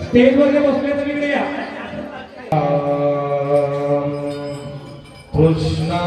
स्टेजवर जे बसले तर इकडे या. Krishna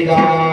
Thank you.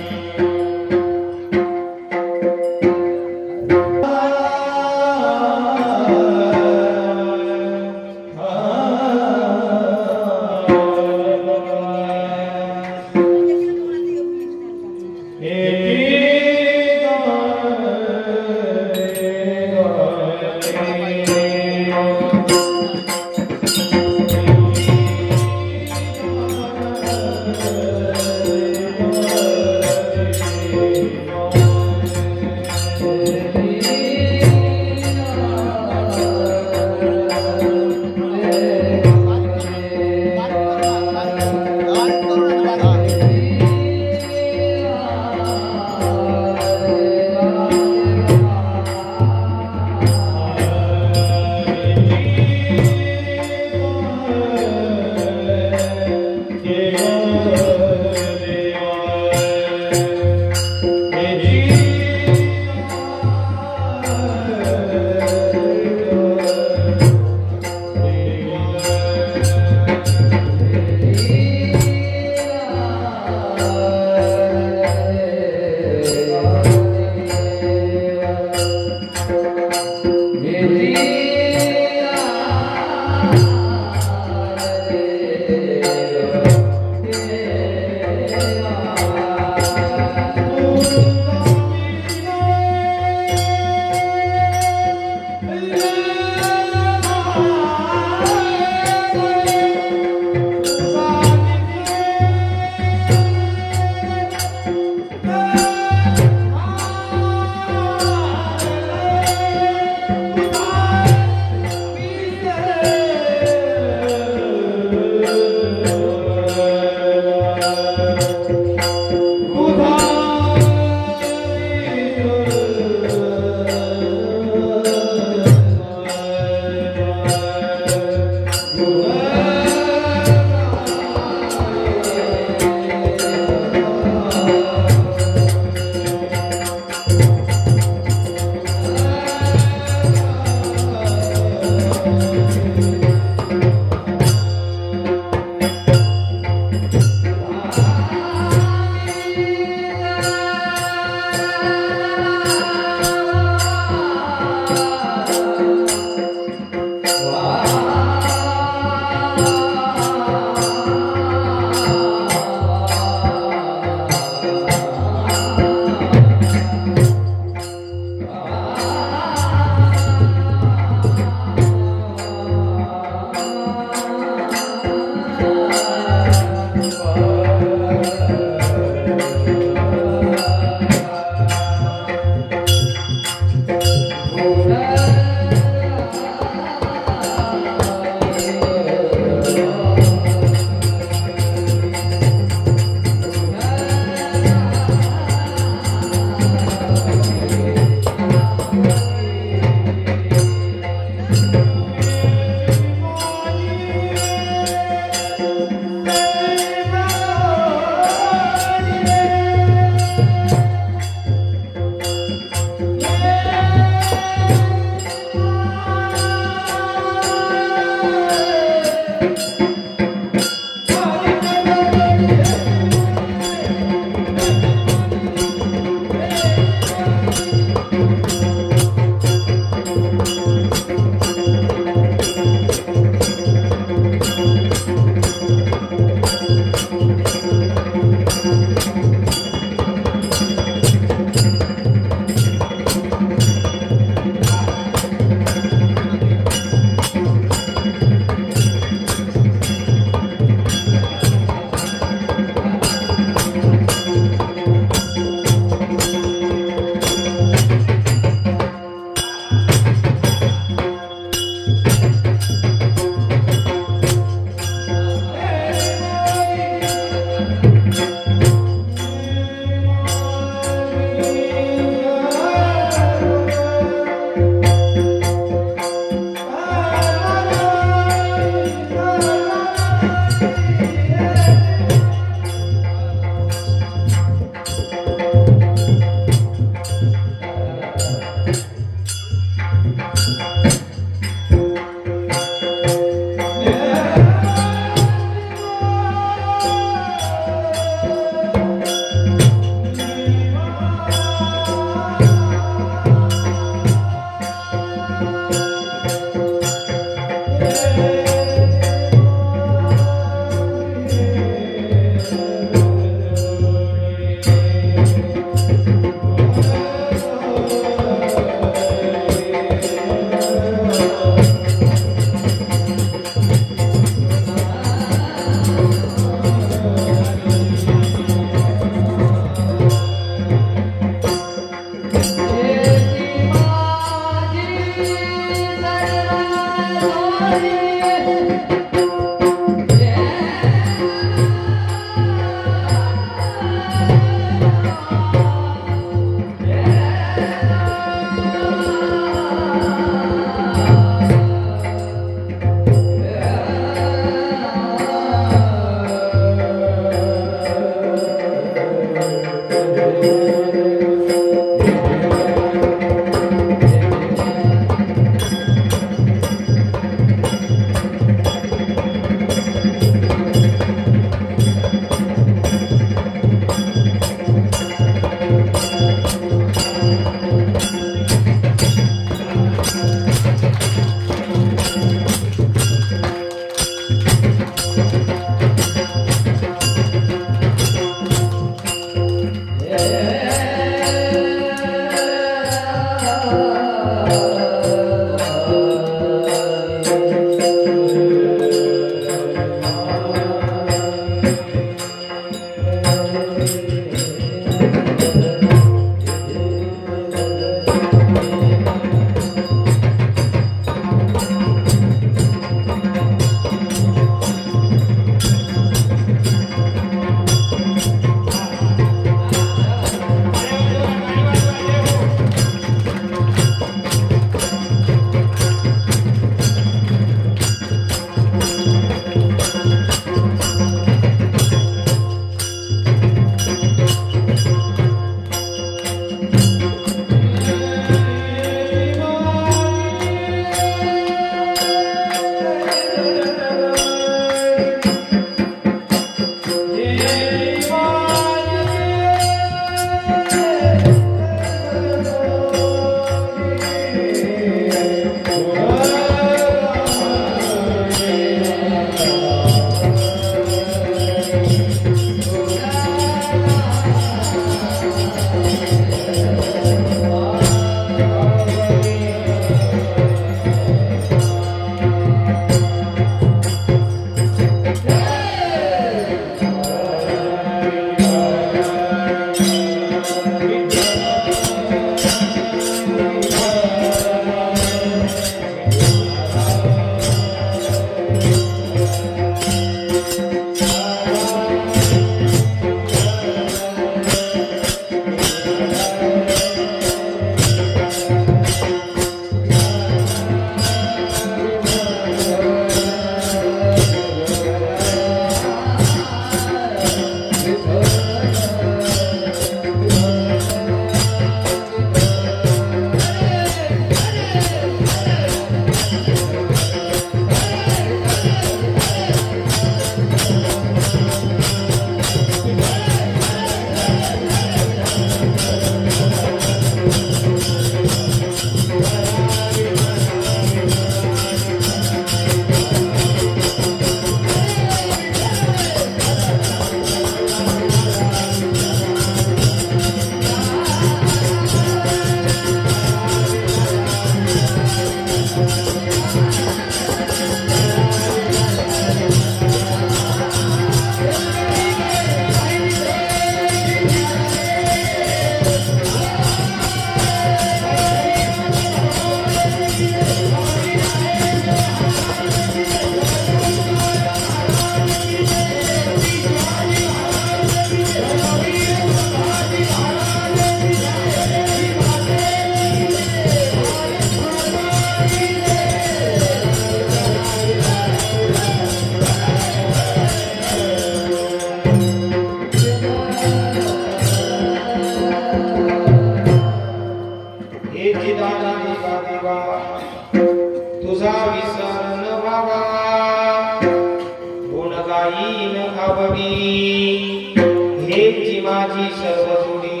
हेची माझी सर्व जोडी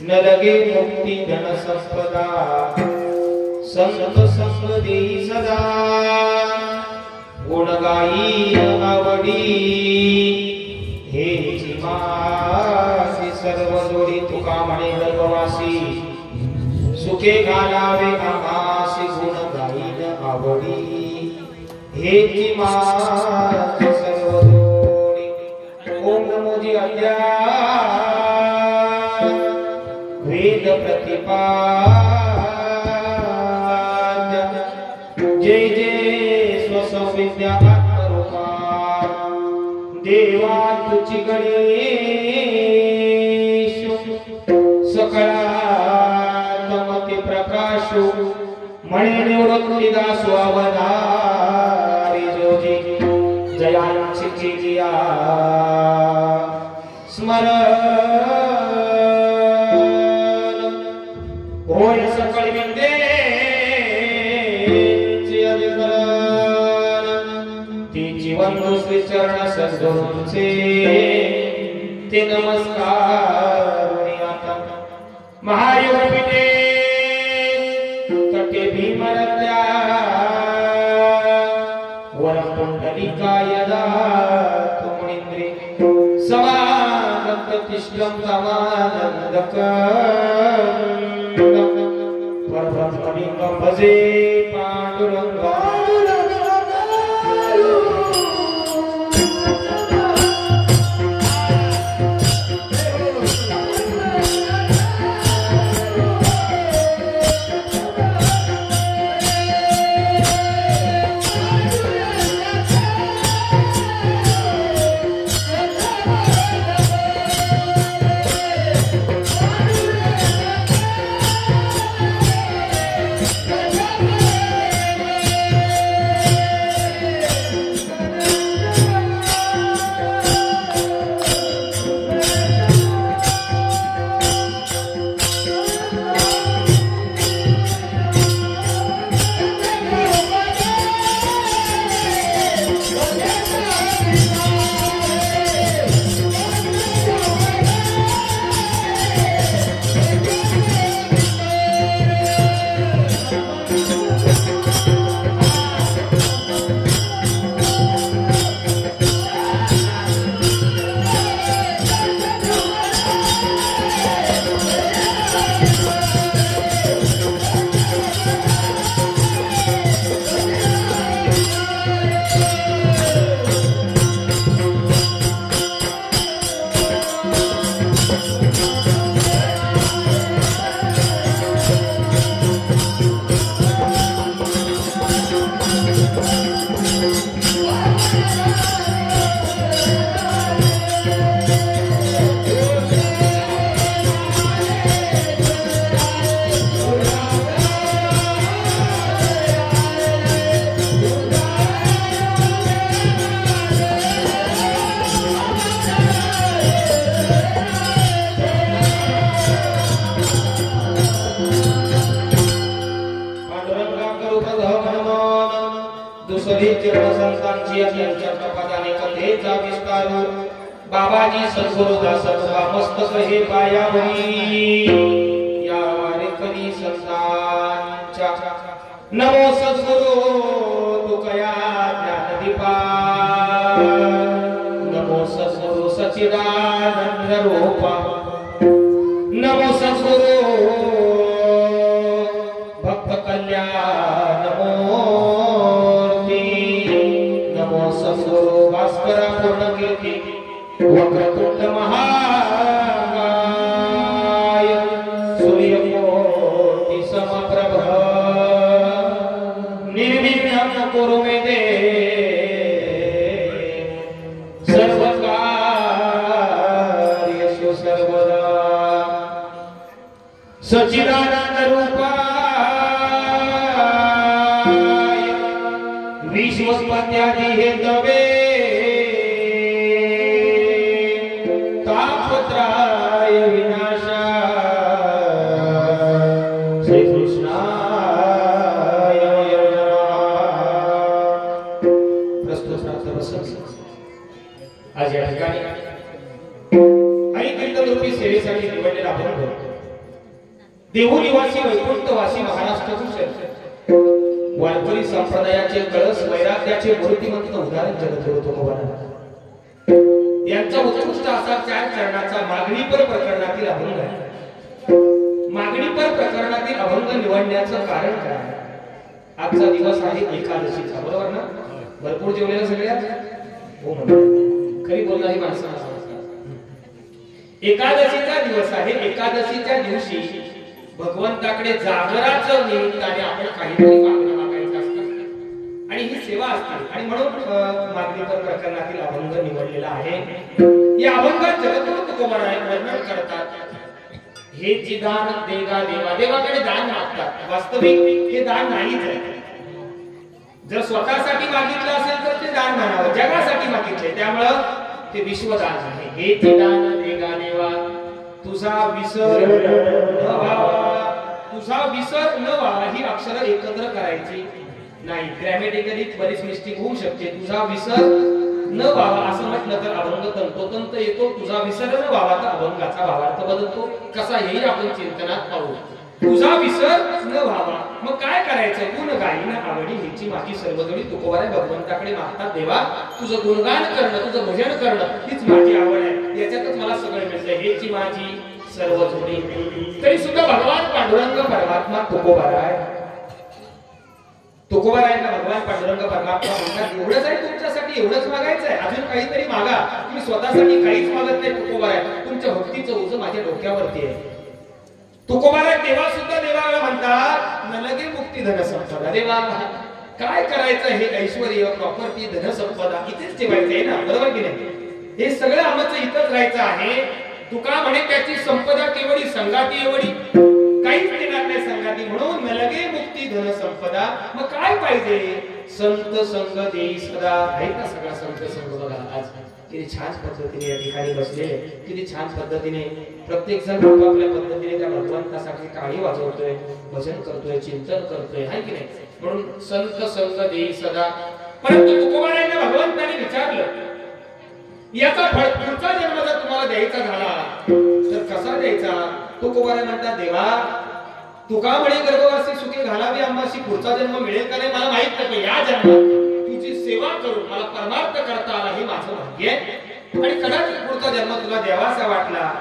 न लगे मुक्ती धन संपदा संत संग देई सदा गुण गाई आवडी हेची माझी सर्व जोडी तुका म्हणे गर्भवासी सुखे घालावे आमासी गुण गाईन आवडी हेची माझी सर्व जोडी ओम नमोजी अद्या वेद प्रतिपाद्य जय जय स्वसंविद्या आत्मरूपा देवा तुझी गणेश सकळा तमते प्रकाश म्हणे निवृत्ती दासो अवधारी जोजी जयांची जिया स्मरण होय सकळ विद्येचे अधिकरण तिची वंदू श्री चरण सद्गुरूंचे ते नमस्कार महायोग पिते तटे भीमरत्या वरकुंडलिका यदा तुमनिंद्रे समागत तिष्ठं समानंदक परब्रह्मलिंगं भजे पांडुरंगा बाबाजी सद्गुरुदास मस्तक हे पायावरी या वारेकरी संतांच्या नमो सद्गुरु तुकया ज्ञानदीपा नमो सद्गुरु सच्चिदानंद रूपा नमो सद्गुरु भक्त कल्याण मूर्ती नमो सद्गुरु भास्करा पूर्ण कीर्ती वक्रतुंड महाकाय सूर्यकोटि समप्रभ निर्विघ्नं कुरु मे देव सर्वकार्येषु सर्वदा सच्चिदानंद रूपाय विश्वोत्पत्त्यादि हेतवे आज या ठिकाणी आणि कीर्तनरूपी सेवेसाठी निवडलेला अभंग देहू निवासी वैकुंठवासी महाराष्ट्र भूषण वारकरी संप्रदायाचे कळस वैराग्याचे मूर्तिमंत उदाहरण जगद्गुरु तुकोबाराय यांचा उत्कृष्ट असा 4 चरणाचा मागणीपर प्रकरणातील अभंग आहे। मागणीपर प्रकरणातील अभंग निवडण्याचं कारण काय? आजचा दिवस आहे एकादशीचा, बरोबर ना? भरपूर जेवलेला सगळ्यात हो म्हणून खरी बोलणारी माणसं एकादशीचा दिवस आहे। एकादशीच्या दिवशी भगवंताकडे जागराचं निमित्ताने आपण काहीतरी मागायचं असतं आणि ही सेवा असते आणि म्हणून मागणीपर प्रकरणातील अभंग निवडलेला आहे। या अभंगात जगद्गुरु तुकोबाराय वर्णन करतात हे जे दान देगा देवा, देवाकडे दान मागतात। वास्तविक हे दान नाहीच आहे। जर स्वतःसाठी मागितलं असेल तर ते दान म्हणावं, जगासाठी मागितले त्यामुळं ते विश्वदान आहे। हे जे दान देगा देवा तुझा विसर न व्हावा, तुझा विसर न व्हावा ही अक्षरं एकत्र करायची नाही। ग्रॅमॅटिकली बरीच मिस्टेक होऊ शकते। तुझा विसर न व्हावा असं म्हटलं तर अभंग तंतोतंत येतो, तुझा विसर न व्हावा तर अभंगाचा भावार्थ बदलतो। कसा हेही आपण चिंतनात पाहू। तुझा विसर न व्हावा मग काय करायचं? गुण गायन आवडी हीची माझी सर्वजणी तुकोबाराय भगवंताकडे मागतात, देवा तुझं गुणगान करणं, तुझं भजन करणं हीच माझी आवड आहे, याच्यातच मला सगळं मिळतंय, हेची माझी सर्वजणी। तरी सुद्धा भगवान पांडुरंग परमात्मा तुकोबारायांना भगवान पांडुरंग परमात्मा म्हणतात एवढंच आहे तुमच्यासाठी, एवढंच मागायचं आहे, अजून काहीतरी मागा। तुम्ही स्वतःसाठी काहीच मागत नाही तुकोबाराय, तुमच्या भक्तीचं ओझ माझ्या डोक्यावरती आहे। तुकोबाराय देवा सुद्धा देवाला म्हणतात नलगे मुक्ती धन संपदा। देवा काय करायचं? हे ऐश्वर्य प्रॉपर्टी धन संपदा इथेच ठेवायचं आहे ना, बरोबर की नाही? हे सगळं आमचं इथंच राहायचं आहे। तुका म्हणे त्याची संपदा केवढी संगाती एवढी, काहीच देणार नाही संगाती, म्हणून नलगे मुक्ती धन संपदा। मग काय पाहिजे? संत संग देई सदा। आहे का सगळा संत संग? बघा आज किती छान पद्धतीने या ठिकाणी बसले, किती छान पद्धतीने प्रत्येक जण आपापल्या पद्धतीने त्या भगवंतासाठी टाळी वाजवतोय, भजन करतोय, चिंतन करतोय, आहे की नाही? म्हणून संत संग देई सदा। परंतु तुकोबारायांना भगवंताने विचारलं याचा पुढचा जन्म जर तुम्हाला द्यायचा झाला तर कसा द्यायचा? तुकोबाराय म्हणतात देवा तुका म्हणे गर्भवासी सुखी घालावी आम्हाशी, पुढचा जन्म मिळेल का नाही मला माहित नाही, या जन्मात तुझी सेवा करून मला परमार्थ करता आला हे माझं भाग्य आहे आणि कदाचित पुढचा जन्म तुला द्यावासा वाटला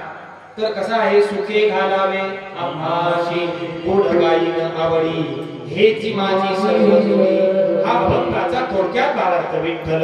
तर कसा आहे? सुखे घालावे आम्हाशी गोड गायीन आवडी हेची माझी सर्वजणी। हा भक्ताचा थोडक्यात भावार्थ विठ्ठल।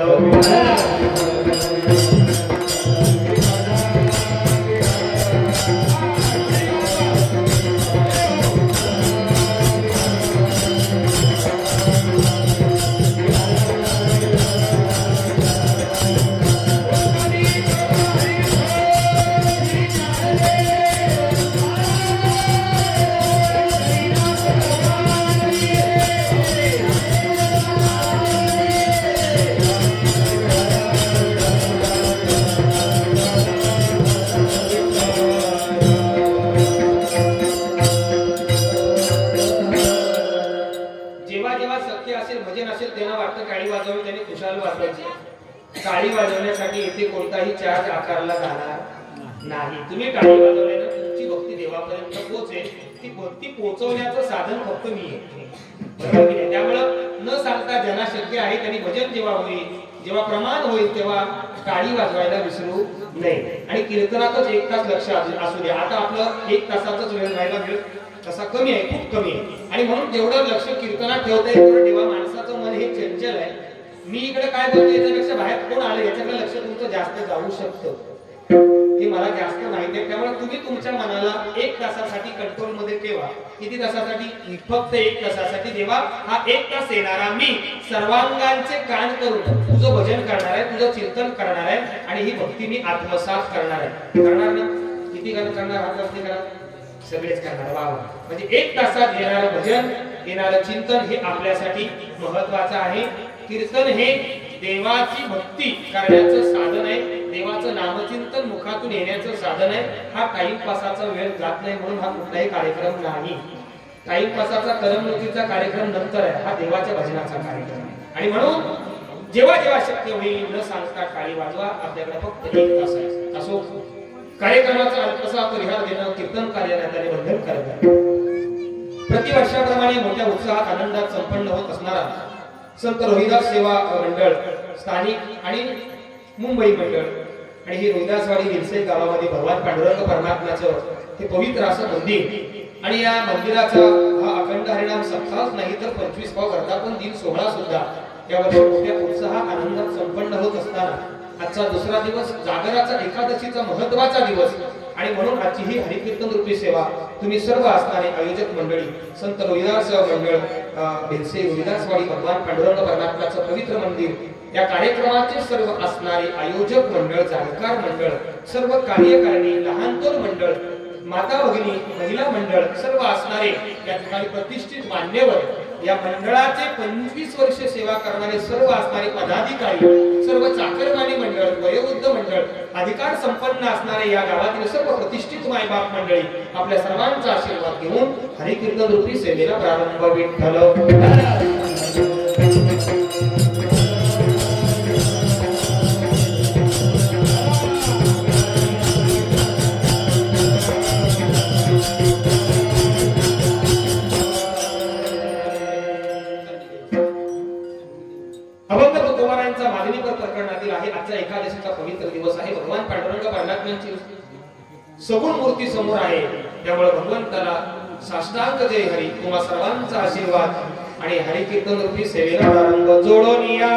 टाळी वाजवण्यासाठी येथे कोणताही चार्ज आकारला जाणार नाही। तुम्ही टाळी वाजवल्यानं तुमची भक्ती देवापर्यंत पोहोचेल, ती भक्ती पोहोचवण्याचं साधन फक्त मी आहे, बरोबर की नाही? त्यामुळं न सांगता ज्यांना शक्य आहे त्यांनी भजन जेव्हा होईल, जेव्हा प्रमाण होईल तेव्हा टाळी वाजवायला विसरू नये आणि कीर्तनातच 1 तास लक्ष असू द्या। आता आपलं 1 तासाचाच वेळ राहायला वेळ तसा कमी आहे, खूप कमी आहे आणि म्हणून जेवढं लक्ष कीर्तनात ठेवता येईल तेवढं ठेवा। माणसाचं मन हे चंचल आहे, मी इकडे काय बोलतो याच्यापेक्षा बाहेर कोण आलं याच्याकडे लक्ष तुमचं जास्त जाऊ शकतं, हे मला जास्त माहिती आहे। त्यामुळे तुम्ही तुमच्या मनाला 1 तासासाठी कंट्रोल मध्ये ठेवा। किती तासासाठी? फक्त 1 तासासाठी। देवा हा 1 तास येणारा मी सर्वांगांचे कान करून तुझं भजन करणार आहे, तुझं चिंतन करणार आहे आणि ही भक्ती मी आत्मसात करणार आहे। करणार ना? किती गाणं करणार? हात वरती करा, सगळेच करणार। वा वा। म्हणजे 1 तासात येणारं भजन, येणारं चिंतन हे आपल्यासाठी महत्वाचं आहे। कीर्तन हे देवाची भक्ती करण्याचं साधन आहे, देवाचं नामचिंतन मुखातून येण्याचं साधन आहे। हा टाइमपासाचा वेळ जात नाही म्हणून हा कुठलाही कार्यक्रम नाही। टाइमपासाचा करमणुकीचा कार्यक्रम नंतर आहे, हा देवाच्या भजनाचा कार्यक्रम आहे आणि म्हणून जेव्हा जेव्हा शक्य होईल न सांगता टाळी वाजवा। आपल्याकडे फक्त 1 तास आहे। असो कार्यक्रमाचा अल्पसा परिहार देणं कीर्तन कार्याने त्याने बंधनकारक आहे. प्रतिवर्षाप्रमाणे मोठ्या उत्साहात आनंदात संपन्न होत असणारा संत रोहिदास सेवा मंडळ स्थानिक आणि मुंबई मंडळ आणि ही रोहिदासवाडी विलसे गावामध्ये भगवान पांडुरंग परमात्म्याचं हे पवित्र असं मंदिर आणि या मंदिराचा हा अखंड हरिनाम सप्ताहच नाही तर 25वा वर्धापन दिन सोहळा सुद्धा या वर्षी मोठ्या उत्साहात आनंदात संपन्न होत असताना आजचा दुसरा दिवस जागराचा एकादशीचा महत्त्वाचा दिवस आणि म्हणून आजची ही हरिकीर्तन रूपी सेवा तुम्ही सर्व असणारे आयोजक मंडळी संत रोहिदास मंडळ भिलसे रोहिदासवाडी भगवान पांडुरंग परमात्म्याचं पवित्र मंदिर या कार्यक्रमाचे सर्व असणारे आयोजक मंडळ जाणकार मंडळ सर्व कार्यकारिणी लहान थोर मंडळ माता भगिनी महिला मंडळ सर्व असणारे या ठिकाणी प्रतिष्ठित मान्यवर या मंडळाचे 25 वर्ष सेवा करणारे सर्व असणारे पदाधिकारी सर्व चाकरमानी मंडळ वयोवृद्ध मंडळ अधिकार संपन्न असणारे या गावातील सर्व प्रतिष्ठित मायबाप मंडळी आपल्या सर्वांचा आशीर्वाद घेऊन हरिकीर्तन रूपी सेवेला प्रारंभ विठ्ठल. अभंग तुकोबारायांचा मालिनीपर प्रकरणातील आहे. आजचा एकादशीचा पवित्र दिवस आहे. भगवान पांडुरंग परमात्म्यांची सगुण मूर्ती समोर आहे. त्यामुळे भगवंताला साष्टांग जय हरी तुम्हा सर्वांचा आशीर्वाद आणि हरी कीर्तन रूपी सेवेला प्रारंभ जोडून या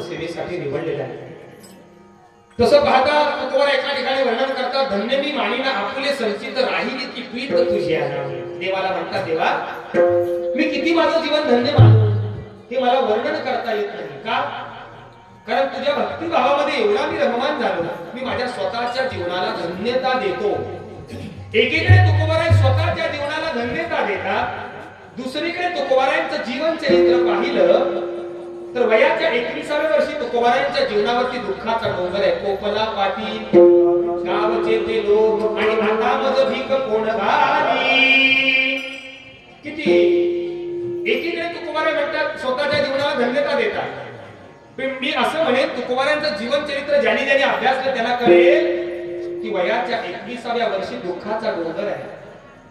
सेवेसाठी निवडलेला आहे. तसं पाहता तुकोबार एका ठिकाणी वर्णन करतात धन्य मी मानिना आपले संचित राहिली ती पीठ तुझी आहे. देवाला म्हणतात देवा मी किती माझं जीवन धन्य मानू हे मला वर्णन करता येत नाही. का? कारण तुझ्या भक्तिभावामध्ये एवढा मी रममान झालो मी माझ्या स्वतःच्या जीवनाला धन्यता देतो. एकीकडे तुकोबाराय स्वतःच्या जीवनाला धन्यता देतात दुसरीकडे तुकोबारायांचं जीवन चरित्र पाहिलं तर वयाच्या 21व्या वर्षी तुकोबारायांच्या जीवनावरती दुःखाचा डोंगर आहे. कोपला पाटील गावचे ते लोक आणि आता मज भीक कोण घाली. किती एकीकडे तुकोबाराय म्हणतात स्वतःच्या जीवनाला धन्यता देतात पण मी असं म्हणेन तुकोबारायांचं जीवन चरित्र ज्याने ज्याने अभ्यासलं त्याला कळेल की वयाच्या 21व्या वर्षी दुःखाचा डोंगर आहे.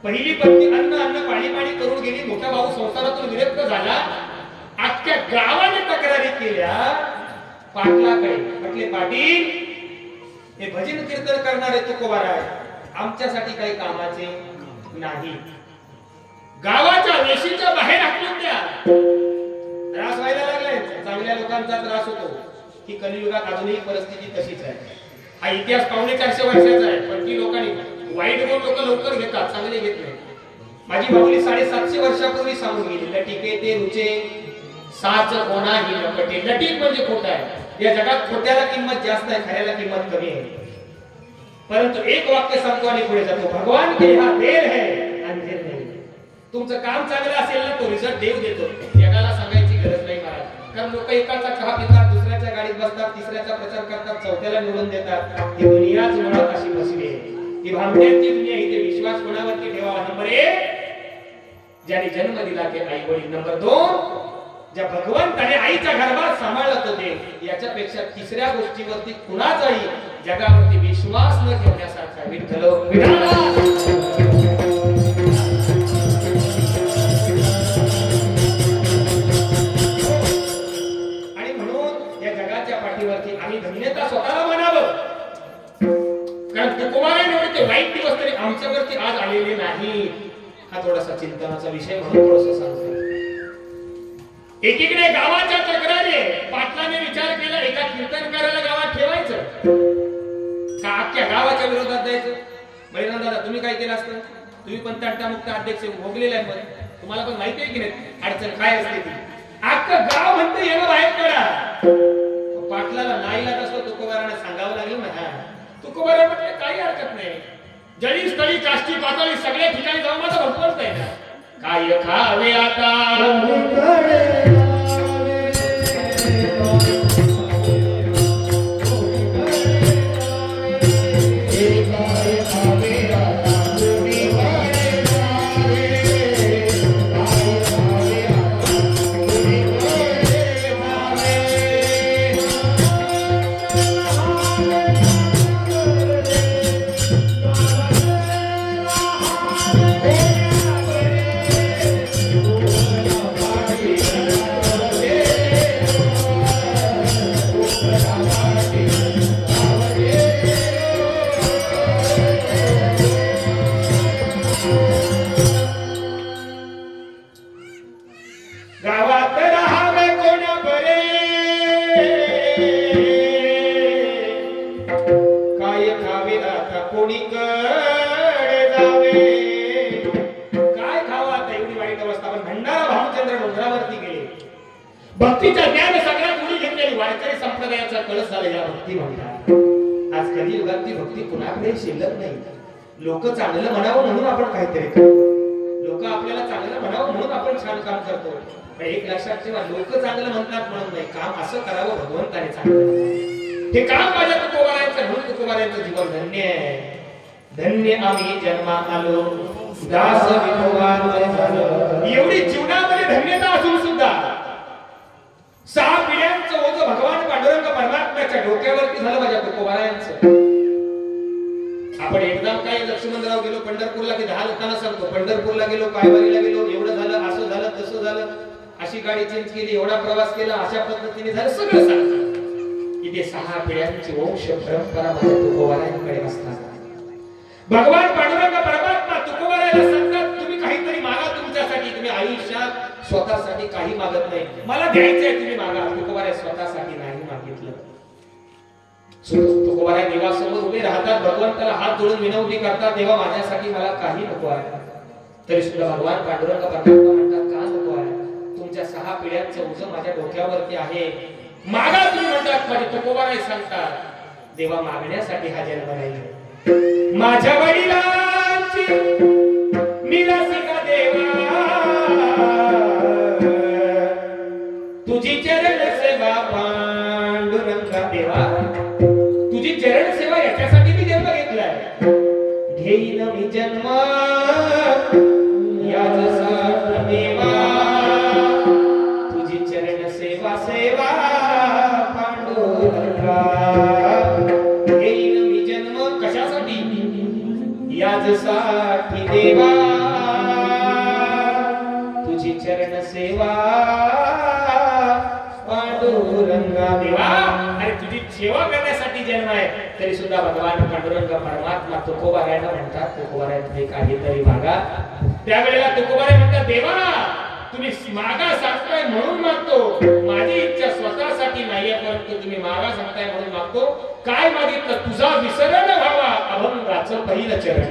पहिली पत्नी अन्न अन्न पाणी पाणी करून गेली. मोठा भाऊ संसारातून विरक्त झाला. अख्ख्या गावाने तक्रारी केल्या पाटलाकडे. म्हटले पाटील हे भजन कीर्तन करणारे तुकोबाराय आमच्यासाठी काही कामाचे नाही. गावाच्या वेशीच्या बाहेर हाकलून द्या. त्रास व्हायला लागलाय. चांगल्या लोकांचा त्रास होतो. ही कलियुगात अजूनही परिस्थिती तशीच आहे. हा इतिहास 450 वर्षाचा आहे पण ती लोकांनी वाईट लोक लवकर घेतात चांगले घेत नाही. माझी बाहुली 750 वर्षापूर्वी सांगून गेली लटिके ते रुचे साच कोणाही लपटे. लटीक म्हणजे खोटा आहे. या जगात खोट्याला किंमत जास्त आहे खऱ्याला किंमत कमी आहे. परंतु एक वाक्य सांगतो आणि पुढे जातो भगवान के हा देर है अंधेर नाही. तुमचं काम चांगलं असेल ना तो रिझल्ट देव देतो. जगाला सांगायची गरज नाही महाराज. कारण लोक एकाचा चहा पितात दुसऱ्याच्या गाडीत बसतात तिसऱ्याचा प्रचार करतात चौथ्याला निवडून देतात. ही दुनियाच मुळात अशी बसली आहे. ही भामट्यांची दुनिया. इथे विश्वास कोणावरती ठेवावा. नंबर 1 ज्याने जन्म दिला ते आई वडील. नंबर 2 ज्या भगवंताने आईच्या गर्भात सांभाळत होते. याच्यापेक्षा तिसऱ्या गोष्टीवरती कुणाचाही जगावरती विश्वास न ठेवण्यासारखा विठ्ठल. आणि म्हणून या जगाच्या पाठीवरती आम्ही धन्यता स्वतःला मानावं. कारण तुकोबाराय ते वाईट दिवस तरी आमच्यावरती आज आलेले नाही. हा थोडासा चिंतनाचा विषय म्हणून थोडंसं सांगतो. एकीकडे गावाच्या तक्रारी पाटलाने विचार का अख्ख्या गावाच्या विरोधात जायचं? बळीराम दादा तुम्ही काय केलं असतं? तुम्ही पण तंटामुक्त अध्यक्ष भोगलेले आहे, पण तुम्हाला पण माहिती आहे की नाही अडचण काय असते ती. अख्खं गाव म्हणतं याला बाहेर काढा. पाटलाला नाईलाज असतो, तुकोबाराने सांगावं लागलं ना. तुकोबारा म्हटले काही हरकत नाही, जळी स्थळी काष्टी पातळी सगळ्या ठिकाणी जाऊन माझं भरपूर आहे ना. काय खावे आता गावात राहावे कोणा बरे, काय खावे आता कोणीकडे जावे. काय खावं आता, एवढी वाईट अवस्था. पण भंडारा भामचंद्र डोंगरावरती गेले. भक्तीच्या ज्ञान सगळ्यात मुली घेतलेली वारकरी संप्रदायाचा कळस झाला या भक्ती म्हणतात. आज कधी युगात ती भक्ती कुणाकडे शिल्लक नाही. लोक चांगलं म्हणावं म्हणून आपण काहीतरी करतो, लोक आपल्याला चांगलं म्हणावं म्हणून आपण छान काम करतो. एक लक्षात ठेवा, लोक चांगलं म्हणतात म्हणून नाही, काम असं करावं भगवंताने चांगलं. हे काम माझ्या तुकोबारायांचं म्हणून तुकोबारायांचं जीवन धन्य आहे. धन्य आम्ही जन्मा आलो दास विठोबांचे झालो. एवढी जीवनामध्ये धन्यता असून सुद्धा 6 पिढ्यांचं ओझं भगवान पांडुरंग परमात्म्याच्या डोक्यावरती झालं माझ्या तुकोबारायांचं. आपण एकदम काय लक्ष्मणराव गेलो पंढरपूरला की 10 लोकांना सांगतो, पंढरपूरला गेलो, पायवारीला गेलो, एवढं झालं, असं झालं, तसं झालं, अशी गाडी चेंज केली, एवढा प्रवास केला, अशा पद्धतीने झालं, सगळं सांगतो. इथे 6 पिढ्यांची वंश परंपरा माझ्या तुकोबारायांकडे असतात. भगवान पांडुरंग परमात्मा तुकोबारायाला सांगतात, तुम्ही काहीतरी मागा तुमच्यासाठी. तुम्ही आयुष्यात स्वतःसाठी काही मागत नाही, मला द्यायचंय तुम्ही मागा. तुकोबाराय स्वतःसाठी नाही मागितलं. तुकोबाराय देवासमोर उभे राहतात, भगवंताला हात जोडून विनंती करतात, देवा माझ्यासाठी मला काही नको आहे. तरी सुद्धा भगवान पांडुरंग परमात्मा म्हणतात, का नको आहे? तुमच्या 6 पिढ्यांचं ओझं माझ्या डोक्यावरती आहे, मागा तुम्ही म्हणतात. माझे तुकोबाराय सांगतात, देवा मागण्यासाठी हा जन्म नाही. माझ्या वडिलांची मिरासिका देवा, तुझी चरण सेवा पांडुरंगा देवा, तुझी चरण सेवा याच्यासाठी मी जन्म घेतलाय. घेईन मी जन्म याच्यासाठी देवा, तुझी चरण सेवा सेवा पांडुरंगा. घेईन मी जन्म कशासाठी? याच्यासाठी देवा, तुझी चरण सेवा पांडुरंगा देवा. आणि तुझी सेवा करण्यासाठी जन्म आहे. तरी सुद्धा भगवान पांडुरंग परमात्मा तुकोबारायांना म्हणतात, तुकोबाराय तुम्ही काहीतरी मागा. त्यावेळेला तुकोबाराय म्हणतात, देवा तुम्ही मागा सांगताय म्हणून मागतो, माझी इच्छा स्वतःसाठी नाहीये, परंतु तुम्ही मागा सांगताय म्हणून मागतो. काय मागितलं? तुझा विसरण व्हावा अभंगाचं पहिलं चरण.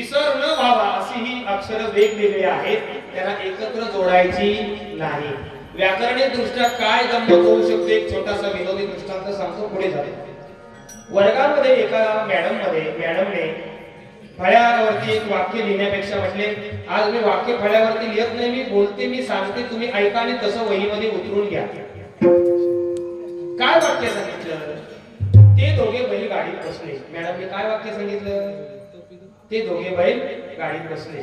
विसर न व्हावा अशी ही अक्षर वेगवेगळी आहेत, त्यांना एकत्र जोडायची नाही. व्याकरणिक दृष्ट्या काय गंमत होऊ शकते एक छोटासा विनोदी दृष्टांत सांगतो, पुढे जातो. वर्गामध्ये एका मॅडमने फळ्यावरती एक वाक्य लिहिण्यापेक्षा म्हटले, आज मी वाक्य फळ्यावरती लिहत नाही, मी बोलते, मी सांगते, तुम्ही ऐका आणि तसं वहीमध्ये उतरून घ्या. काय वाक्य सांगितलं? ते दोघे बैल गाडीत बसले. मॅडमने काय वाक्य सांगितलं? ते दोघे बैल गाडीत बसले.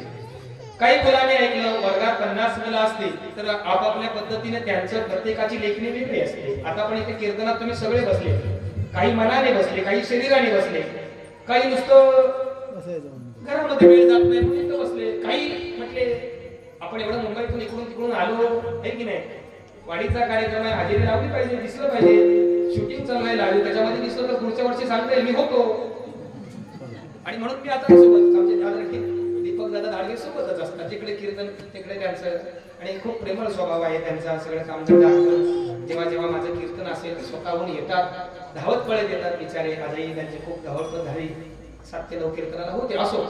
काही मुलांनी ऐकलं. वर्गात 50 मुलं असतील तर आपापल्या पद्धतीने त्यांचं प्रत्येकाची लेखणी वेगळी असते. आता पण इथे कीर्तनात तुम्ही सगळे बसले, काही मनाने बसले, काही शरीराने बसले, काही नुसतं घरामध्ये वेळ जात नाही म्हणून इथं बसले, काही म्हटले आपण एवढं मुंबईतून इकडून तिकडून आलो आहे की नाही, वाडीचा कार्यक्रम आहे, हजेरी लावली पाहिजे, दिसलं पाहिजे, शूटिंग चालवायला आली, त्याच्यामध्ये दिसलं तर पुढच्या वर्षी सांगता येईल मी होतो. आणि म्हणून मी आता सोबत आमचे दीपक दादा धाडगे सोबतच असतात, जिकडे कीर्तन तिकडे त्यांचं, आणि खूप प्रेमळ स्वभाव आहे त्यांचा. सगळं काम करतात. जेव्हा जेव्हा माझं कीर्तन असेल स्वतःहून येतात, धावत पळत येतात बिचारे. आजही त्यांची खूप धावपळ झाली, 7 ते 9 कीर्तनाला होते असो.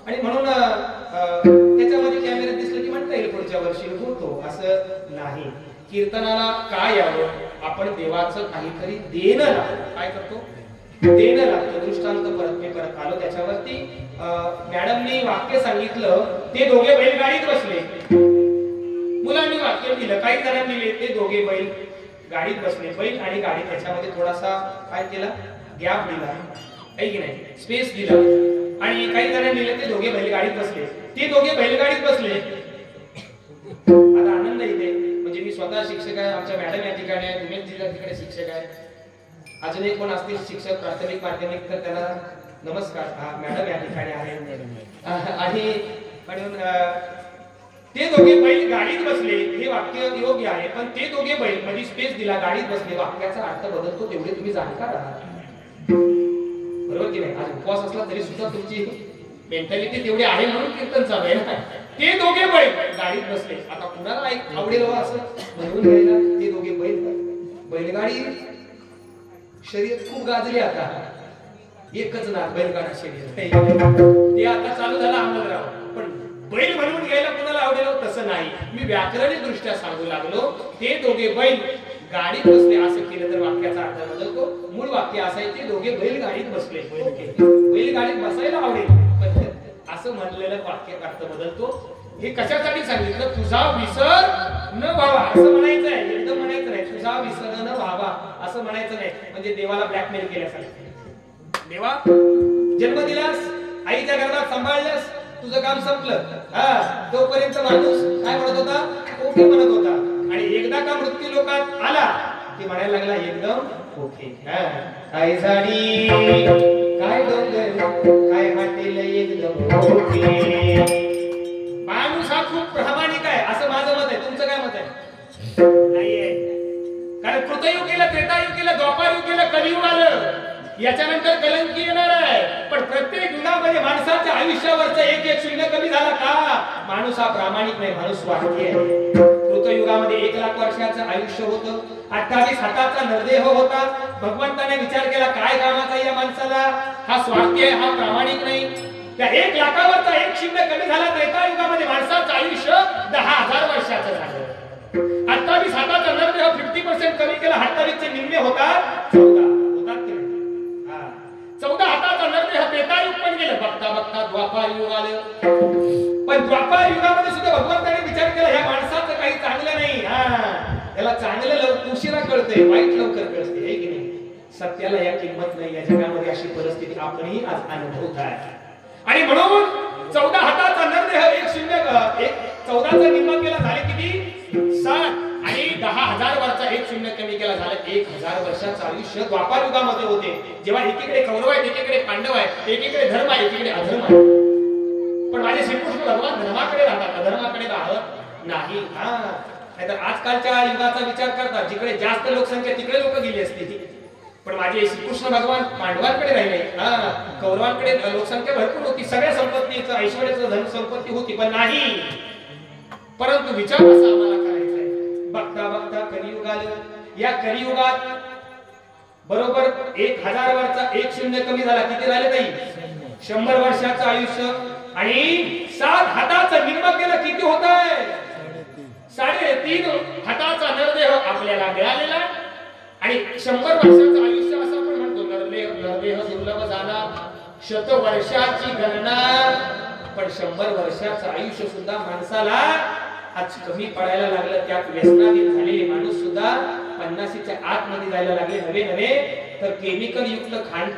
आणि म्हणून त्याच्यामध्ये कॅमेऱ्यात दिसलं की म्हणता येईल पुढच्या वर्षी होतो, असं नाही. कीर्तनाला काय यावं, आपण देवाचं काहीतरी देणं लागतं. काय करतो? देणं लागतं. दृष्टांत परत आलो त्याच्यावरती. मॅडमनी वाक्य सांगितलं, ते दोघे बैल गाडीत बसले. मुलांनी वाक्य दिलं, काही जणांनी दिले, ते दोघे बैल गाडीत बसले. बैल आणि गाडी त्याच्यामध्ये थोडासा काय केला, गॅप दिला आहे की नाही, स्पेस दिला. आणि काही जणांनी दिले, ते दोघे बैल गाडीत बसले. ते दोघे बैलगाडीत बसले. आता आनंद इथे, म्हणजे मी स्वतः शिक्षक आहे, आमच्या मॅडम या ठिकाणी आहे, तुम्ही तिकडे शिक्षक आहे, अजूनही कोण असतील शिक्षक प्राथमिक माध्यमिक तर त्यांना नमस्कार. मॅडम या ठिकाणी आहे. आणि म्हणून ते दोघे बैल गाडीत बसले हे वाक्य योग्य आहे, पण ते दोघे बैल म्हणजे स्पेस दिला, गाडीत बसले, वाक्याचा अर्थ बदलतो तेवढे तुम्ही जाणकार आहात, बरोबर की नाही? आज उपवास असला तरी सुद्धा तुमची मेंटॅलिटी तेवढी आहे म्हणून कीर्तन चालू आहे ना. ते दोघे बैल गाडीत बसले. आता कुणाला आवडेल असं म्हणून घ्यायला, ते दोघे बैलगाडी शर्यत खूप गाजली आता, एकच ना बैलगाडी शर्यत ते आता चालू झालं अमोलराव, पण बैल म्हणून घ्यायला कुणाला आवडेल तसं नाही. मी व्याकरणिक दृष्ट्या सांगू लागलो, ते दोघे बैल गाडीत बसले असं केलं तर वाक्याचा अर्थ बदलतो. मूळ वाक्य असं आहे, ते दोघे बैल गाडीत बसले. बैल गाडीत बसायला आवडेल, पण असं म्हणलेलं वाक्य अर्थ बदलतो. हे कशासाठी सांगितलं? तुझा विसर न व्हावा असं म्हणायचं आहे, एकदम म्हणायचं नाही. तुझा विसर न व्हावा असं म्हणायचं नाही, म्हणजे देवाला ब्लॅकमेल केल्यासारखं. देवा, जन्म दिलास, आईच्या गर्भात सांभाळलंस, तुझं काम संपलं. तोपर्यंत माणूस काय म्हणत होता? ओके म्हणत होता. आणि एकदा का मृत्यू लोकात आला की म्हणायला लागला एकदम ओके. काय झाडी, काय डोंगर, काय हॉटेल एकदम ओके. माणूस हा खूप प्रामाणिक आहे असं माझं मत आहे. तुमचं काय मत आहे? नाहीये. कारण कृतयुग गेलं, त्रेतायुग गेलं, द्वापारयुग गेलं, कलियुग आलं, याच्यानंतर कलंकी येणार आहे. पण प्रत्येक युगामध्ये माणसाच्या आयुष्यावरचा एक शून्य कमी झाला का? माणूस हा प्रामाणिक नाही, माणूस स्वार्थी आहे. कृतयुगामध्ये 1 लाख वर्षाचं आयुष्य होतं, 28 हाताचा नरदेह होता. भगवंताने विचार केला काय कामाचा या माणसाला, हा स्वार्थी आहे, हा प्रामाणिक नाही. त्या 1 लाखावरचा एक शून्य कमी झाला. त्रेतायुगामध्ये माणसाचं आयुष्य 10,000 वर्षाचं झालं. 28 हाताचा नरदेह 50% कमी केला, 28 चे निम्मे होतात 14 हाताचा नरदेह. त्रेतायुग पण गेलं, बघता बघता द्वापार युग आलं. पण द्वापार युगामध्ये सुद्धा भगवंताने विचार केला ह्या माणसाचं काही चांगलं नाही, त्याला चांगलं उशिरा कळतंय, वाईट लवकर कळते, हे की नाही? सत्याला या किंमत नाही. या जगामध्ये अशी परिस्थिती आपणही आज अनुभवत आहे. आणि म्हणून 14 हाताचा नरदेह 14चा निम्मा केला, झाले किती? 7. आणि 10,000 वर्षाचा एक शून्य कमी केला, झालं 1,000 वर्षाचं आयुष्य द्वापार युगामध्ये होते. जेव्हा एकीकडे कौरव आहेत, एकीकडे पांडव आहेत, एकीकडे धर्म आहे, एकीकडे अधर्म आहे. पण माझे श्रीकृष्ण भगवान धर्माकडे राहतात, अधर्माकडे राहत नाही. नाहीतर आजकालच्या युगाचा विचार करतात, जिकडे जास्त लोकसंख्या तिकडे लोक गेली असते. पण माझे श्रीकृष्ण भगवान पांडवांकडे राहिले, कौरवांकडे लोकसंख्या भरपूर होती, सगळ्या संपत्तीचं ऐश्वर्याचं धन संपत्ती होती, पण नाही. परंतु विचार असा आम्हाला करायचा आहे, बघता बघता कलियुग आलं. या कलियुगात बरोबर 1,000 वर्षाचा एक शून्य कमी झाला. किती झाले ताई? 100 वर्षाचं आयुष्य आणि 7 हाताचं निर्माण केलं किती होत आहे 3.5 हाताचा नरदेह आपल्याला मिळालेला आणि 100 वर्षाचं आयुष्य असं आपण म्हणतो नरदेह दुर्लभ झाला 100 वर्षाची गणना पण 100 वर्षाचं आयुष्य सुद्धा माणसाला आज कमी पडायला लागलं त्यात व्यसनाधीन झालेले माणूस सुद्धा 50च्या आतमध्ये जायला लागले नवे तर केमिकल युक्त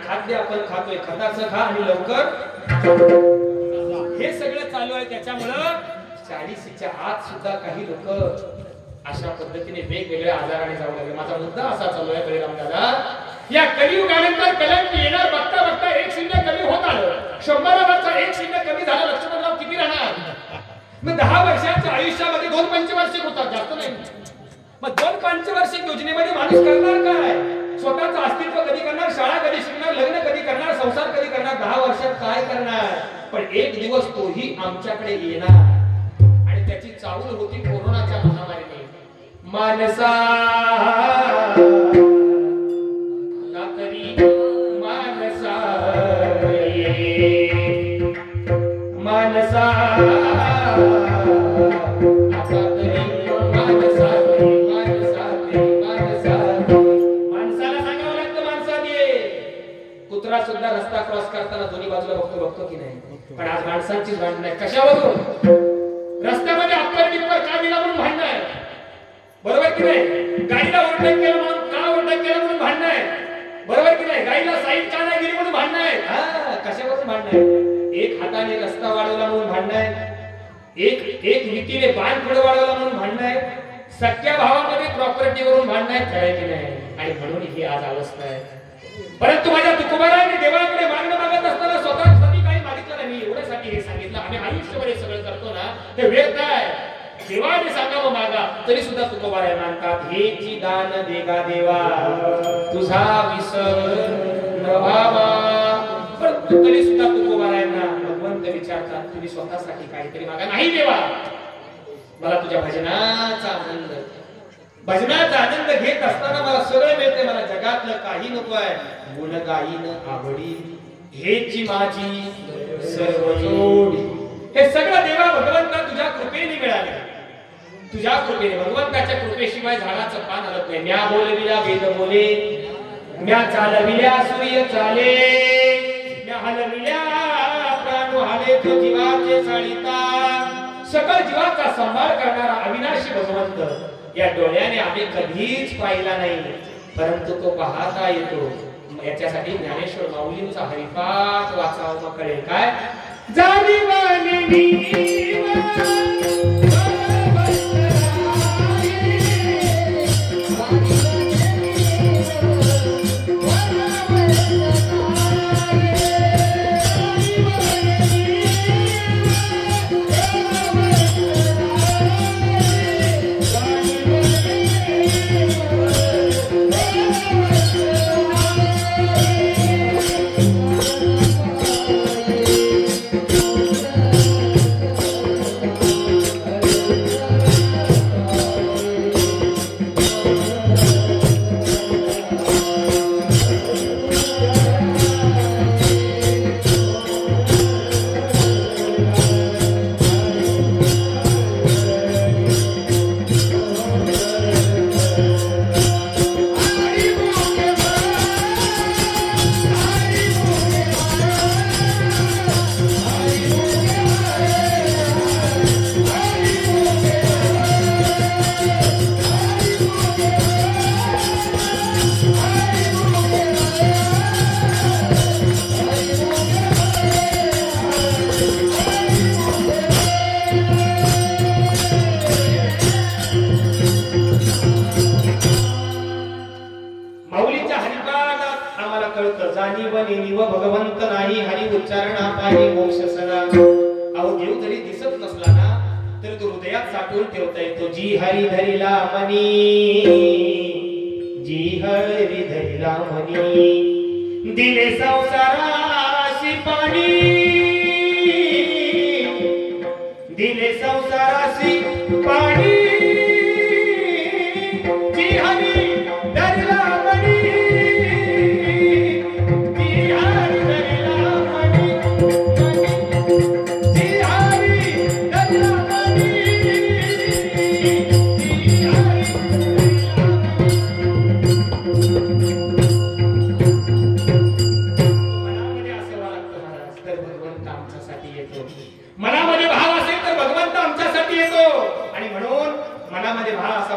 खाद्य आपण खातोय खताचं खा आणि लवकर हे सगळं चालू आहे त्याच्यामुळं 40च्या आत सुद्धा काही लोक अशा पद्धतीने वेगवेगळ्या आजाराने जाऊ लागले माझा मुद्दा असा चालू आहे बळीराम दादा या कलियुगानंतर कलंक येणार बघता बघता 1 शून्य कमी होत आलं 100 1 शून्य कमी झालं लक्ष्मणराव किती राहणार मग 10 वर्षाच्या आयुष्यामध्ये 2 पंचवार्षिक होतात जास्त नाही मग 2 पंचवार्षिक योजनेमध्ये माणूस करणार काय स्वतःचं अस्तित्व कधी करणार शाळा कधी शिकणार लग्न कधी करणार संसार कधी करणार 10 वर्षात काय करणार पण एक दिवस तोही आमच्याकडे येणार आणि त्याची चाहूल होती कोरोनाच्या महामारीने मानसा मानसा कुत्रा सुद्धा रस्ता क्रॉस करताना दोन्ही बाजूला बघतो की नाही पण आज माणसांचीच भांडण आहे कशावरून रस्त्यामध्ये अप्पर टिप्पर का दिला म्हणून भांडण आहे बरोबर की नाही गाडीला ओव्हरटेक केलं म्हणून का ओव्हरटेक केलं म्हणून भांडण आहे बरोबर की नाही गाडीला साईड का नाही दिली म्हणून भांडण आहे कशावरून भांडण आहे एक हाताने रस्ता वाढवला म्हणून भांडण आहे एक रीतीने बाण पुढे वाढवला म्हणून भांडण आहे सख्या भावामध्ये प्रॉपर्टीवरून भांडण आहे खरं की नाही आणि म्हणून ही आज अवस्था आहे परंतु माझ्या तुकोबाराने देवाकडे मागत असताना स्वतःसाठी काही मागितलं नाही मी एवढ्यासाठी हे सांगितलं आम्ही आयुष्यभर हे सगळं करतो ना ते वेळ काय देवाने सांगावं मागा तरी सुद्धा तुकोबाराय मानतात हे जी दान देगा देवा तुझा विसर न व्हावा पण तरी सुद्धा तुकोबारायांना भगवंत विचारतात तुम्ही स्वतःसाठी काहीतरी मागा नाही देवा मला तुझ्या भजनाचा आनंद घेत असताना मला सगळं मिळते मला जगातलं काही नको आहे गुण गाईन आवडी हेची माझी सर्व जोडी हे सगळं देवा भगवंता तुझ्या कृपेने मिळाले तुझ्या कृपेने भगवंताच्या कृपेशिवाय झाडाचं पान हलत नाही म्या बोलविल्या वेद बोले म्या चालविल्या सूर्य चाले म्या हलविल्या प्राण हाले तो जीवाचे चालिता सकल जीवाचा सांभाळ करणारा अविनाशी भगवंत या डोळ्याने आम्ही कधीच पाहिला नाही परंतु तो पाहता येतो याच्यासाठी ज्ञानेश्वर माऊलींचा हरिपाठ वाचावं मग कळेल काय भगवंत नाही हरी उच्चारणा पाहि मोक्ष सदा अहो देव जरी दिसत नसला ना तर तो हृदयात साठवून ठेवता येतो जी हरी धरिला मनी जी हरी धरिला मनी दिले संसाराशी पाणी दिले संसाराशी पाणी जी हरी धरिला मनी जी हरी धरिला मनी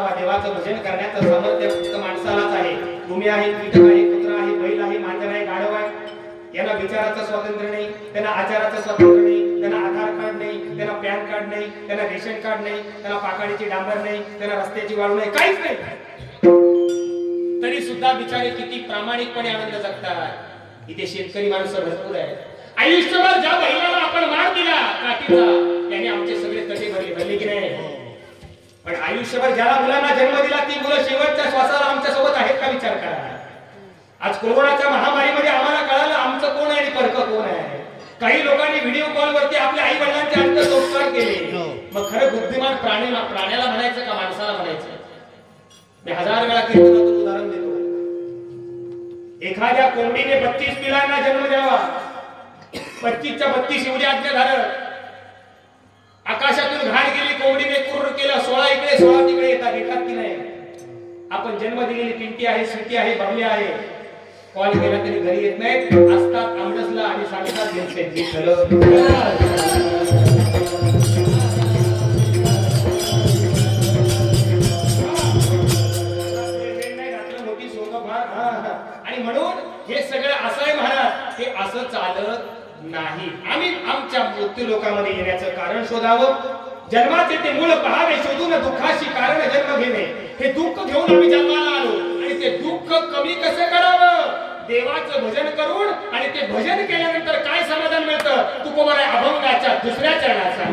असावा. देवाचं भजन करण्याचं सामर्थ्य फक्त माणसालाच आहे. भूमी आहे, कीटक आहे, कुत्रा आहे, बैल आहे, मांजर आहे, गाढव आहे. यांना विचाराचं स्वातंत्र्य नाही, त्यांना आचाराचं स्वातंत्र्य नाही, त्यांना आधार कार्ड नाही, त्यांना पॅन कार्ड नाही, त्यांना रेशन कार्ड नाही, त्यांना पाकाडीची डांबर नाही, त्यांना रस्त्याची वाळू नाही, काहीच नाही. तरी सुद्धा बिचारे किती प्रामाणिकपणे आनंद जगतात. इथे शेतकरी माणसं भरपूर आहेत. आयुष्यभर ज्या बैलाला आपण मार दिला काठीचा, त्याने आमचे सगळे तटे भरले की नाही. पण आयुष्यभर ज्याला मुलांना जन्म दिला ती मुलं शेवटच्या श्वासाला आमच्या सोबत आहेत का, विचार करा. आज कोरोनाच्या महामारीमध्ये आम्हाला कळालं आमचं कोण आहे आणि परक कोण आहे. काही लोकांनी व्हिडिओ कॉलवरती आपल्या आई वडिलांचे अंत्यसंस्कार केले. मग खरं बुद्धिमान प्राण्याला म्हणायचं का माणसाला म्हणायचं. मी 1000 वेळा कीर्तनातून उदाहरण देतो. एखाद्या कोंबडीने 32 पिलांना जन्म द्यावा. 25च्या 32 एवढी आज्ञाधारक. आकाशातून घाण गेली कोंबडीने कुर्र केलं. 16 इकडे 16 तिकडे येतात की नाही. आपण जन्म दिलेली पिंटी आहे, स्वीटी आहे, बबली आहे. कॉल केला तरी घरी येत नाहीत. असतात आमरसला आणि सांगतात आणि म्हणून हे सगळं असं आहे महाराज. हे असं चालत नाही. आम्ही आमच्या मृत्यू लोकांमध्ये येण्याचं कारण शोधावं. जन्माचे ते मूळ पहावे, शोधून दुःखाशी कारण जन्म घेणे. हे दुःख घेऊन आम्ही जन्माला आलो आणि ते दुःख कमी कसं करावं. देवाचं भजन करून. आणि ते भजन केल्यानंतर काय समाधान मिळतं. तुकोबा आहे अभंगाच्या 2ऱ्या चरणाचा.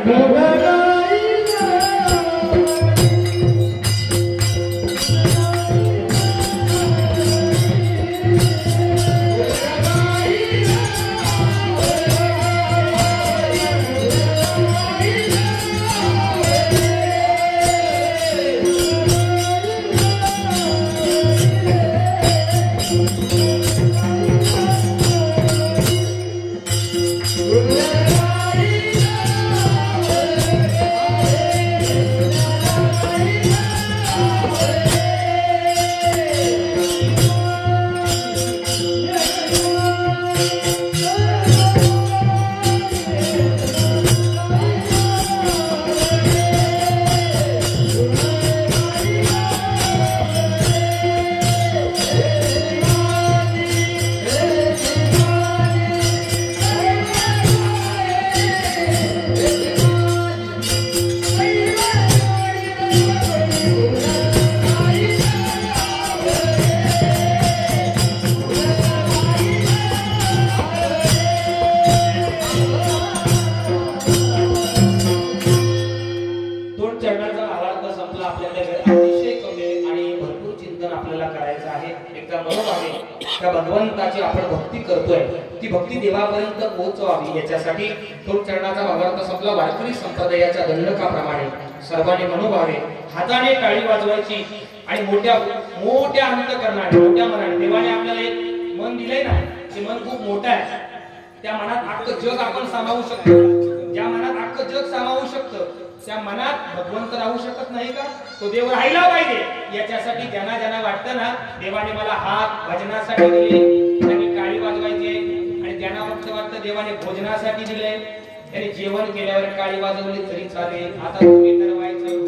भगवंताची आपण भक्ती करतोय ती भक्ती देवापर्यंत पोहोचवावी याच्यासाठी तो चरणाचा भावार्थ संपला. वारकरी संप्रदायाच्या दंडकाप्रमाणे सर्वांनी मनोभावे हाताने टाळी वाजवायची आणि मोठ्या मोठ्या अंतकरणाने मोठ्या मनाने. देवाने आपल्याला एक मन दिलंय ना, ते मन खूप मोठं आहे. त्या मनात अख्खं जग आपण सामावू शकतो. ज्या मनात अख्खं जग सामावू शकतं त्या मनात भगवंत राहू शकत नाही का. तो देव राहिला पाहिजे याच्यासाठी ज्यांना ज्यांना वाटतं ना देवाने मला हात भजनासाठी दिले, त्यांनी टाळी वाजवायचे. आणि ज्यांना फक्त वाटतं देवाने भोजनासाठी दिले, त्यांनी जेवण केल्यावर टाळी वाजवली तरी चालेल. आता तुम्ही ठरवायचं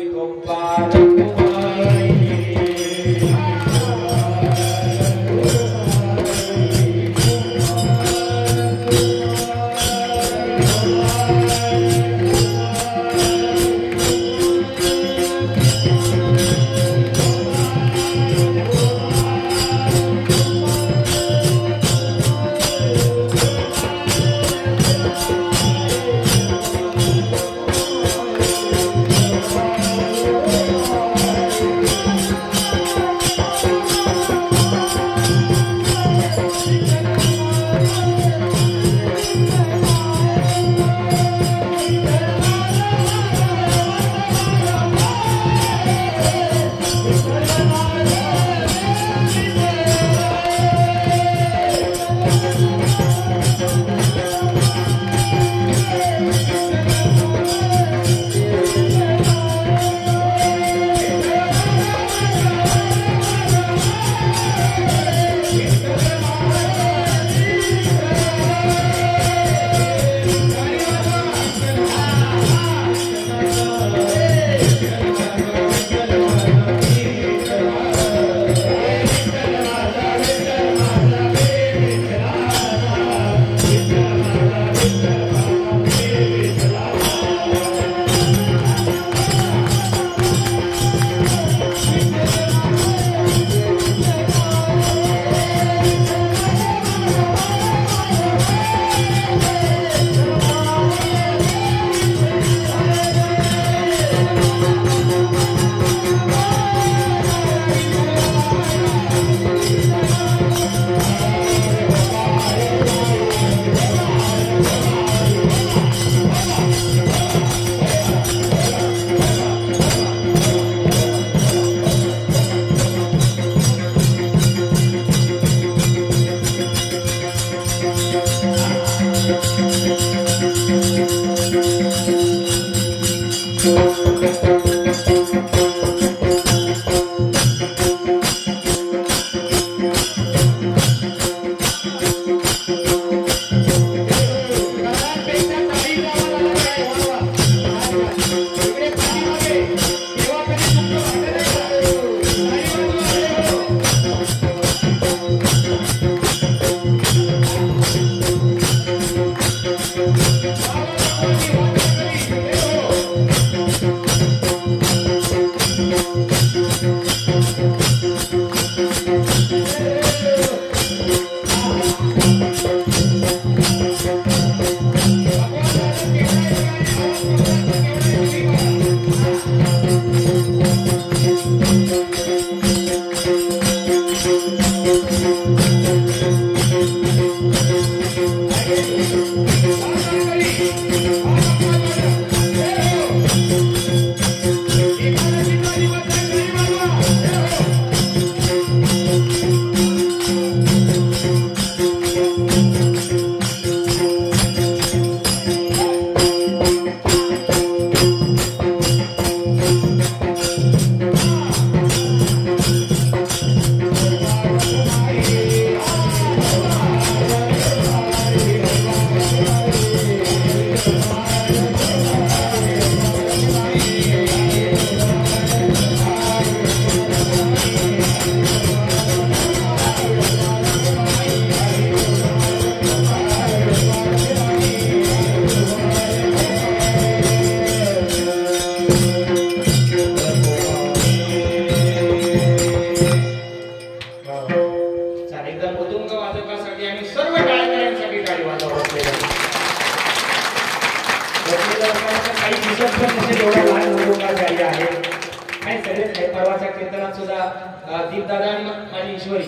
कीर्तनात सुद्धा दीपदादा आणि माझी ईश्वरी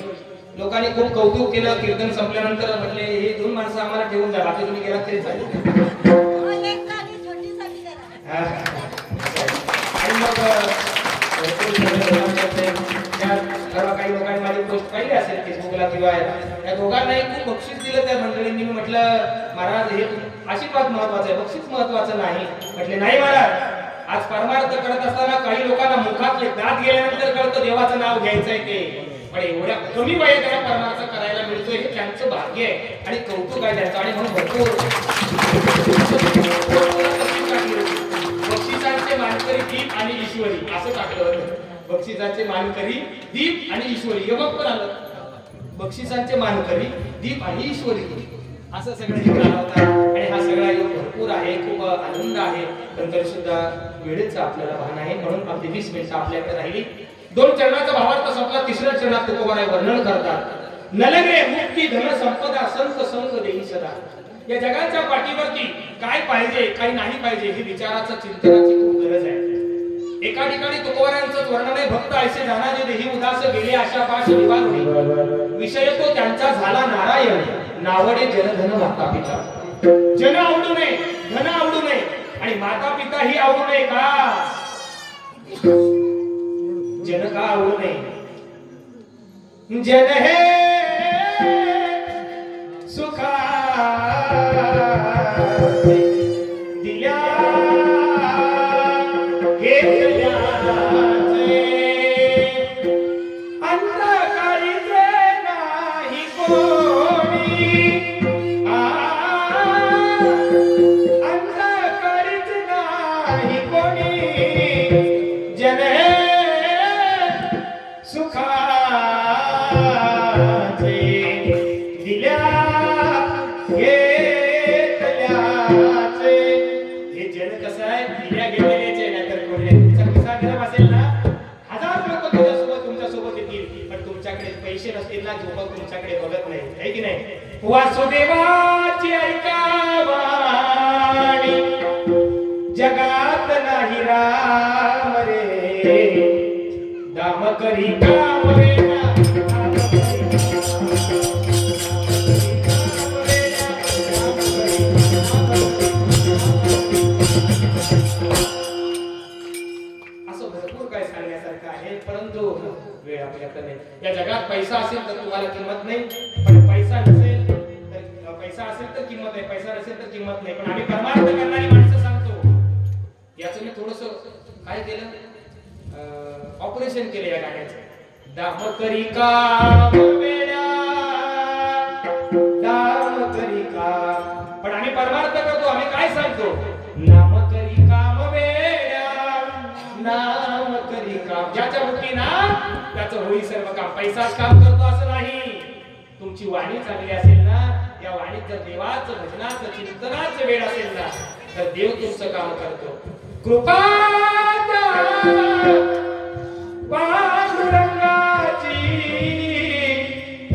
लोकांनी खूप कौतुक केलं. कीर्तन संपल्यानंतर म्हटले हे 2 माणसं आम्हाला ठेवून जा, बाकी तुम्ही गेलात तरी चालेल. आणि मग काही लोकांनी माझी पोस्ट पाहिली असेल फेसबुकला किंवा या दोघांनाही खूप बक्षीस दिलं त्या मंडळींनी. मी म्हटलं महाराज हे आशीर्वाद महत्वाचा आहे, बक्षीस महत्वाचं नाही. म्हटले नाही महाराज, आज परमार्थ करत असताना काही लोकांना मुखातले दात गेल्यानंतर कळतं देवाचं नाव घ्यायचंय ते, पण एवढ्या कमी वयात त्यांना परमार्थ करायला मिळतोय हे त्यांचं भाग्य आहे आणि कौतुक आहे त्यांचं. आणि म्हणून भरपूर बक्षिसांचे मानकरी दीप आणि ईश्वरी असं टाकलं होतं. बक्षिसांचे मानकरी दीप आणि ईश्वरी हे बघ पण आलं. बक्षिसांचे मानकरी दीप आणि ईश्वरी असं सगळं लिहिलं होतं. आणि हा सगळा योग भरपूर आहे, खूप आनंद आहे, पण तरी सुद्धा वेळेचं आपल्याला भान आहे. म्हणून आपली 20 मिनिटं आपल्याकडे राहिली. 2 चरणाचा भावार्थ संपला. 3ऱ्या चरणात तुकोबाराय वर्णन करतात. नलगे मुक्ती धन संपदा संत संग देई सदा. या जगाच्या पाठीवरती काय पाहिजे काय नाही पाहिजे हे विचाराचं चिंतनाची खूप गरज आहे. एका ठिकाणी तुकोबारायांचं वर्णन आहे. भक्त ऐसे जाना जे देही उदास गेले आशा पाश निवारुनी. विषय तो त्यांचा झाला नारायण नावडे जनधन माता पिता. जन आवडू नये, धन आवडू नये आणि माता पिता ही आवडू नये का? जन का आवडू नये? जन हे सुखा दिल्या घेतल्याचे अंधकारीचे नाही कोणी. अंधकारीच नाही कोणी. जन तुमच्याकडे बघत नाही आहे की नाही. वासुदेवाची ऐकावाणी जगात नाही राम रे. दाम करी काम रे असं भरपूर काय सांगण्यासारखं आहे, परंतु वेळ आपल्याकडे नाही. या जगात पैसा असेल तर तुम्हाला किंमत नाही, पण पैसा नसेल तर पैसा असेल तर किंमत आहे, पैसा नसेल तर किंमत नाही. पण आम्ही परमार्थ करणारी माणसं सांगतो. याचं मी थोडस काय केलं, ऑपरेशन केलं या गाण्याचं. दाम करी काम वेड्या, दाम करी काम. पण आम्ही परमार्थ करतो. आम्ही काय सांगतो? नाम करी काम वेड्या, नाम करी काम. ज्याच्या मुठी नाम त्याचं होई सर्व काम. पैसाच काम करतो असं नाही. तुमची वाणी चांगली असेल ना, या वाणीत जर देवाचं भजनाचं चिंतनाचं वेळ असेल ना, तर देव तुमचं काम करतो. कृपा पांडुरंगाची,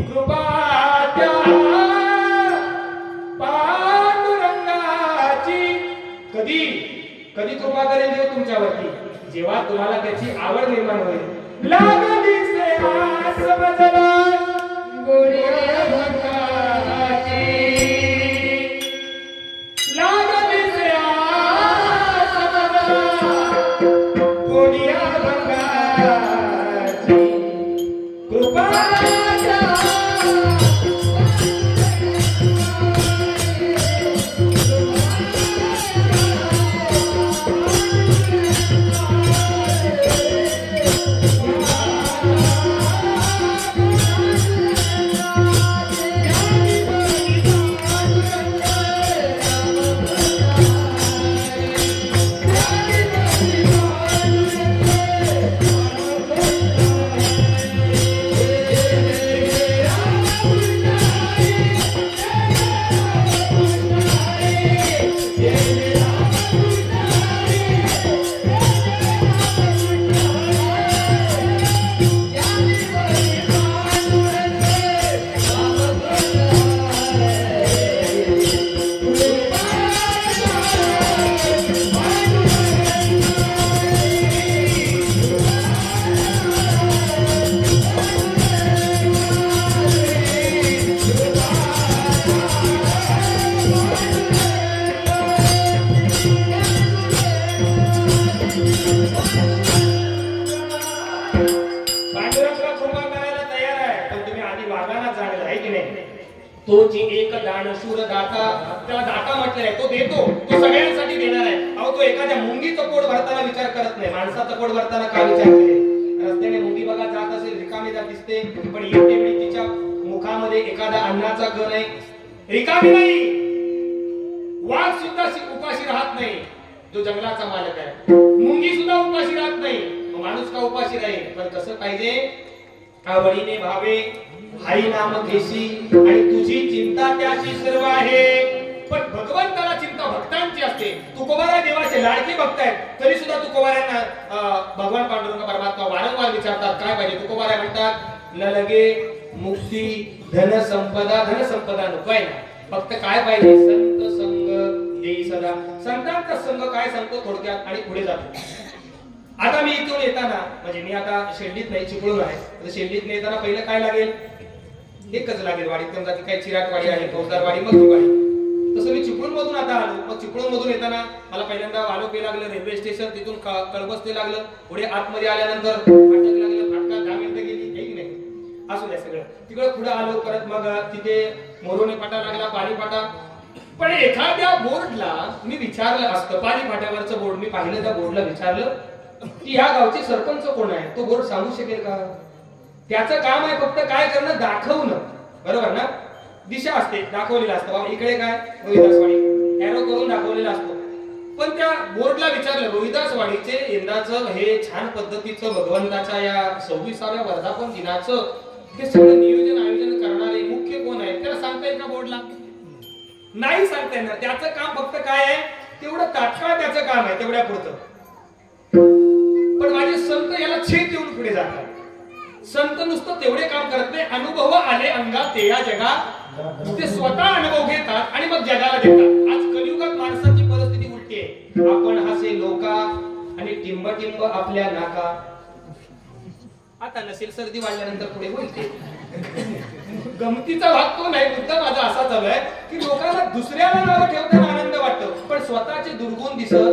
कृपा पांडुरंगाची. कधी कधी कृपा करेल देव तुमच्यावरती? जेव्हा तुम्हाला त्याची आवड निर्माण होईल. लागली से आस बदला गोड्या भक्ताची. लागली से आस बदला गोड्या भक्ताची. कृपा तोची एक दानशूर दाता, त्याला दाता म्हटलेला आहे, तो देतो, तो सगळ्यांसाठी देणार आहे. अहो तो एखाद्या मुंगीचं पोट भरताना विचार करत नाही, माणसाचं पोट भरताना काय विचार करेल? रस्त्याने मुंगी बघा जात असेल, रिकामी जात दिसते, पण येते वेळी तिच्या मुखामध्ये एखादा अन्नाचा कण आहे, रिकामी नाही. वाघ सुद्धा उपाशी राहत नाही, जो जंगलाचा मालक आहे. मुंगी सुद्धा उपाशी राहत नाही, माणूस का उपाशी राहील? पण कसं पाहिजे? आवडीने भावे, हरी नाम घेशी, आणि तुझी चिंता त्याची सर्व आहे. पण भगवंताला चिंता भक्तांची असते. तुकोबाराय देवाचे लाडके भक्त आहेत, तरी सुद्धा तुकोबारायांना भगवान पांडुरंग परमात्मा वारंवार विचारतात काय पाहिजे. तुकोबाराय म्हणतात न लगे मुक्ती धन संपदा. धन संपदा नको आहे ना, फक्त काय पाहिजे? संत संग देई सदा. संतांचा संघ काय सांगतो थोडक्यात, आणि पुढे जातो. आता मी इथून येताना, म्हणजे मी आता शेल्डीत नाही, चिपळूण आहे, शेल्डीत येताना पहिलं काय लागेल? एकच लागेल वाडी. समजा ती काही चिराटवाडी आहे, फौजदारवाडी, मग ती वाडी. तसं मी चिपळूण मधून आता आलो. मग चिपळूण मधून येताना मला पहिल्यांदा वालोपे लागलं, रेल्वे स्टेशन, तिथून कळबसते लागलं, पुढे आतमध्ये आल्यानंतर फाटक लागलं, फाटका 10 मिनिटं गेली, हे की नाही? असू द्या सगळं. तिकडे पुढे आलो, परत मग तिथे मोरोने फाटा लागला, पाणी फाटा. पण एखाद्या बोर्डला मी विचारलं असतं, पाणी फाट्यावरचं बोर्ड मी पाहिलं, त्या बोर्डला विचारलं की ह्या गावचे सरपंच कोण आहे, तो बोर्ड सांगू शकेल का? त्याचं काम आहे फक्त काय करणं? दाखवणं, बरोबर ना? दिशा असते, दाखवलेलं असतं, बाबा इकडे काय रोहिदासवाडी, एरो करून दाखवलेला असतो. पण त्या बोर्डला विचारलं रोहिदासवाडीचे यंदाचं हे छान पद्धतीचं भगवंताच्या या 26व्या वर्धापन दिनाचं हे सगळं नियोजन आयोजन करणारे मुख्य कोण आहे, त्याला सांगता येईल का बोर्डला? नाही सांगता येणार. त्याचं काम फक्त काय आहे? तेवढं तात्काळ त्याचं काम आहे, तेवढ्या पुरतं. पण माझे संत याला छेद देऊन पुढे जातात. संत नुसतं तेवढे काम करत नाही, अनुभव आले अंगात ते या जगात ते स्वतः अनुभव घेतात आणि मग जगाला देतात. आज कलियुगात माणसाची परिस्थिती उलटी आहे. आपण हसे लोका आणि टिंब टिंब आपल्या नाका. आता नसेल, सर्दी वाढल्यानंतर पुढे होईल ते. गमतीचा भाग तो नाही. मुद्दा माझा असा चालू आहे की लोकांना दुसऱ्याला नाव ठेवताना आनंद वाटतो, पण स्वतःचे दुर्गुण दिसत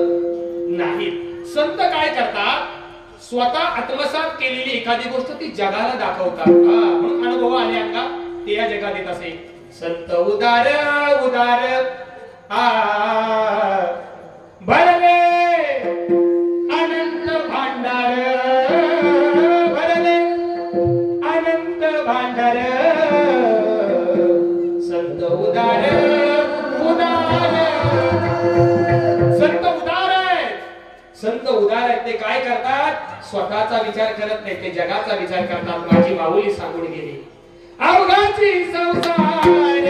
नाहीत. संत काय करतात? स्वतः आत्मसात केलेली एखादी गोष्ट ती जगाला दाखवतात. म्हणून अनुभव आले अंगात ते या जगात येत असे. संत उदार उदार भरले अनंत भांडार, भरले अनंत भांडार. संत उदार उदार, संत उदार आहेत. संत उदार आहेत. ते काय करतात? स्वतःचा विचार करत नाही, ते जगाचा विचार करतात. माझी माऊली सांगून गेली अवघाची संसार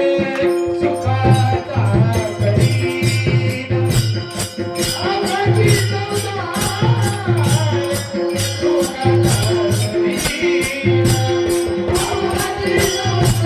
सुखाचा करीन, अवघाची संसार सुखाचा करीन, अवघाची संसार सुखाचा